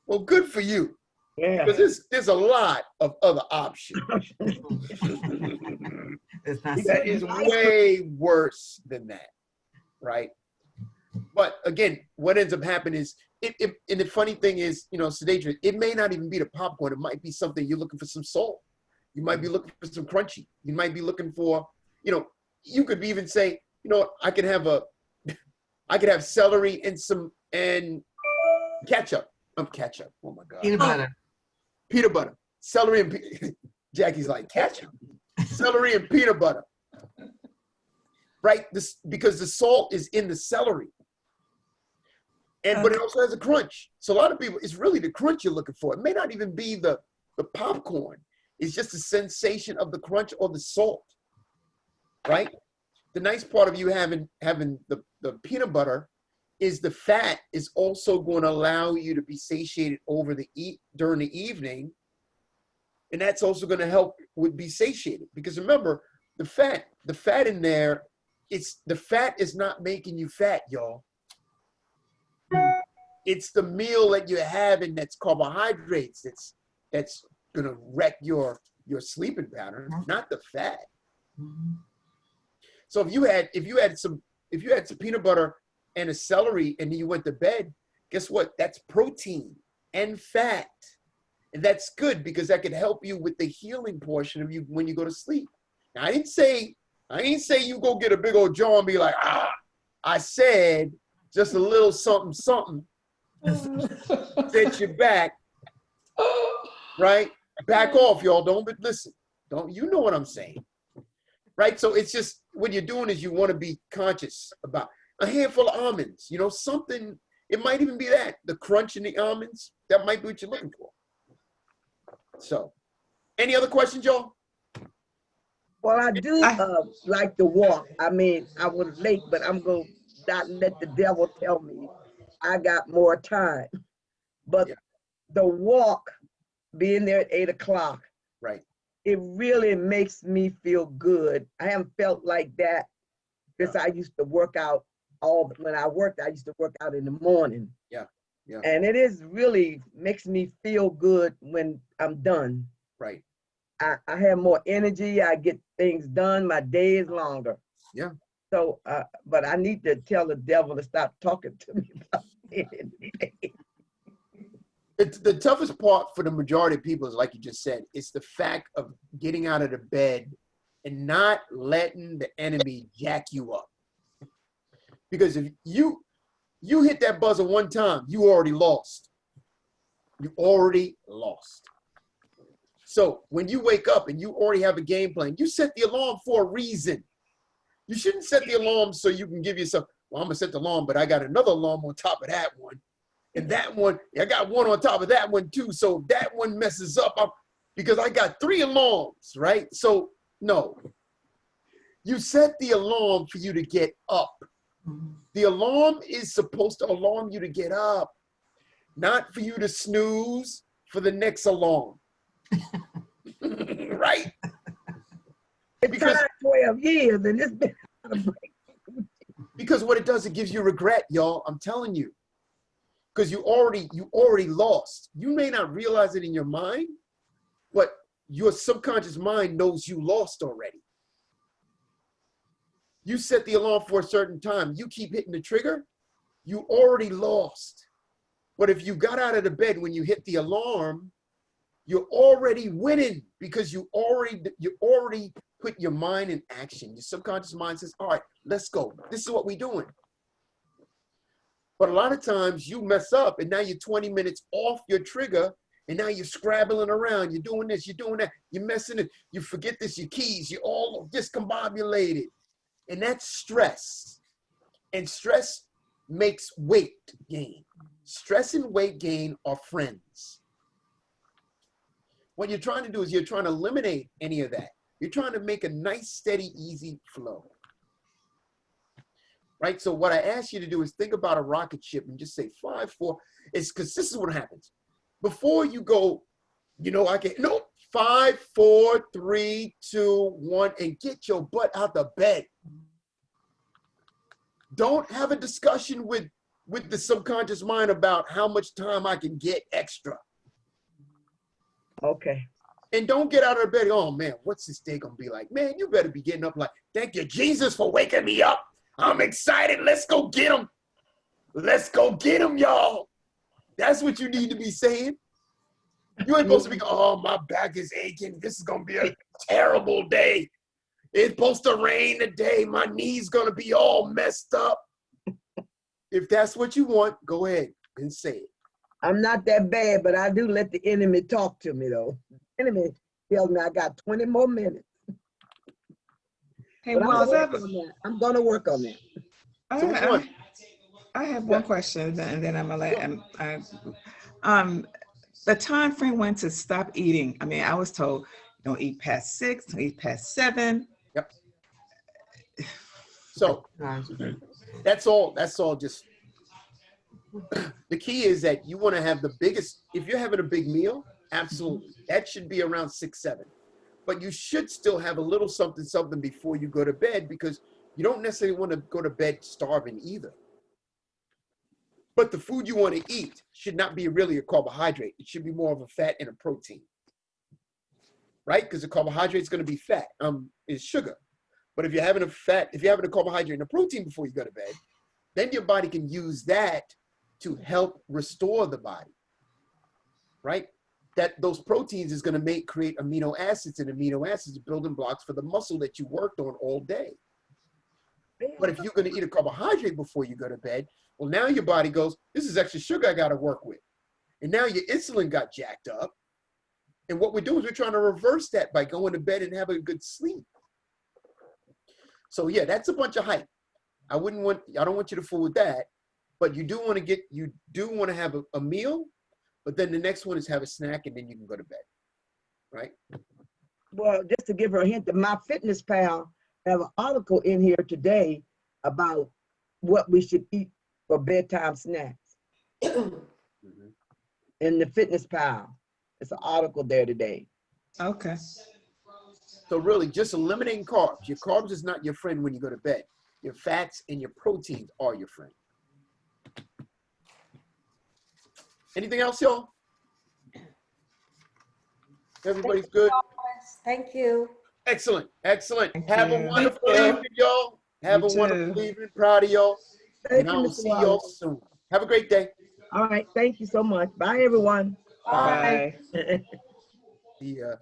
well, good for you. Yeah. Because there's a lot of other options. That is way worse than that, right? But again, what ends up happening is, and the funny thing is, Sadadra, it may not even be the popcorn. It might be something you're looking for, some salt. You might be looking for some crunchy. You might be looking for, you could even say, I could have celery and ketchup. Ketchup. Oh my God. Peanut butter. Celery and Jackie's like, ketchup. Celery and peanut butter. Right? Because the salt is in the celery. But it also has a crunch. So a lot of people, it's really the crunch you're looking for. It may not even be the popcorn. It's just the sensation of the crunch or the salt, right? The nice part of you having the peanut butter is the fat is also going to allow you to be satiated during the evening. And that's also going to help with be satiated. Because remember, the fat in there, the fat is not making you fat, y'all. It's the meal that you're having that's carbohydrates that's gonna wreck your sleeping pattern, not the fat. So if you had some peanut butter and a celery and then you went to bed, guess what? That's protein and fat. And that's good because that could help you with the healing portion of you when you go to sleep. Now, I didn't say you go get a big old jar and be like, I said just a little something, something. Set you back, right? Back off, y'all. Don't listen. You know what I'm saying, right? So it's just what you're doing is you want to be conscious about a handful of almonds. Something. It might even be that the crunch in the almonds. That might be what you're looking for. So, any other questions, y'all? Well, I do like to walk. I mean, I was late, but I'm going to not let the devil tell me I got more time. But Yeah. the walk, being there at 8 o'clock, Right. it really makes me feel good. I haven't felt like that since I used to work out when I worked, I used to work out in the morning. Yeah. Yeah. And it is really makes me feel good when I'm done. Right. I have more energy. I get things done. My day is longer. Yeah. So, but I need to tell the devil to stop talking to me about it. The toughest part for the majority of people is, like you just said, it's the fact of getting out of the bed and not letting the enemy jack you up. Because if you hit that buzzer one time, you already lost. You already lost. So when you wake up and you already have a game plan, you set the alarm for a reason. You shouldn't set the alarm so you can give yourself, well, I'm gonna set the alarm, but I got another alarm on top of that one. And that one, I got one on top of that one too. So that one messes up because I got 3 alarms, right? So no, you set the alarm for you to get up. The alarm is supposed to alarm you to get up, not for you to snooze for the next alarm. Right? It's time 12 years and it's been on a break. Because what it does, it gives you regret, y'all. I'm telling you. Because you already lost. You may not realize it in your mind, but your subconscious mind knows you lost already. You set the alarm for a certain time. You keep hitting the trigger, you already lost. But if you got out of the bed when you hit the alarm, you're already winning because you already put your mind in action. Your subconscious mind says, all right, let's go. This is what we're doing. But a lot of times you mess up and now you're 20 minutes off your trigger and now you're scrabbling around. You're doing this, you're doing that, you're messing it. You forget this, your keys, you're all discombobulated. And that's stress. And stress makes weight gain. Stress and weight gain are friends. What you're trying to do is you're trying to eliminate any of that. You're trying to make a nice, steady, easy flow. Right? So what I ask you to do is think about a rocket ship and just say 5, 4. It's because this is what happens. Before you go, I can, no, 5, 4, 3, 2, 1, and get your butt out the bed. Don't have a discussion with the subconscious mind about how much time I can get extra. Okay. And don't get out of bed, oh man, what's this day gonna be like? Man, you better be getting up like, thank you, Jesus, for waking me up. I'm excited. Let's go get him. Let's go get him, y'all. That's what you need to be saying. You ain't supposed to be, oh, my back is aching. This is gonna be a terrible day. It's supposed to rain today. My knee's gonna be all messed up. If that's what you want, go ahead and say it. I'm not that bad, but I do let the enemy talk to me though. The enemy tells me I got 20 more minutes. Hey, But Wallace, I'm gonna work on that. I have one question, and then I'm gonna let the time frame when to stop eating. I mean, I was told don't eat past 6, don't eat past 7. Yep. So that's all just the key is that you want to have the biggest, if you're having a big meal, absolutely. That should be around 6, 7. But you should still have a little something before you go to bed because you don't necessarily want to go to bed starving either. But the food you want to eat should not be really a carbohydrate. It should be more of a fat and a protein. Right? Because the carbohydrate is going to be fat, is sugar. But if you're having a carbohydrate and a protein before you go to bed, then your body can use that to help restore the body. Right? That those proteins is going to create amino acids, and amino acids are building blocks for the muscle that you worked on all day. But if you're going to eat a carbohydrate before you go to bed, well, now your body goes, this is extra sugar I got to work with. And now your insulin got jacked up. And what we're doing is we're trying to reverse that by going to bed and having a good sleep. So yeah, that's a bunch of hype. I don't want you to fool with that, but you do want to have a meal, but then the next one is have a snack and then you can go to bed, right? well, just to give her a hint, that My Fitness Pal have an article in here today about what we should eat for bedtime snacks Mhm. in the Fitness Pal. It's an article there today. Okay. So really, just eliminating carbs. Your carbs is not your friend when you go to bed. Your fats and your proteins are your friend. Anything else, y'all? Everybody's good? Thank you. Excellent, excellent. Thank Have a you. wonderful you. evening, y'all. Have You a wonderful too. evening. Proud of y'all. Thank And I you, will Mr. see y'all Wallace. soon. Have a great day. All right, thank you so much. Bye, everyone. Bye-bye. The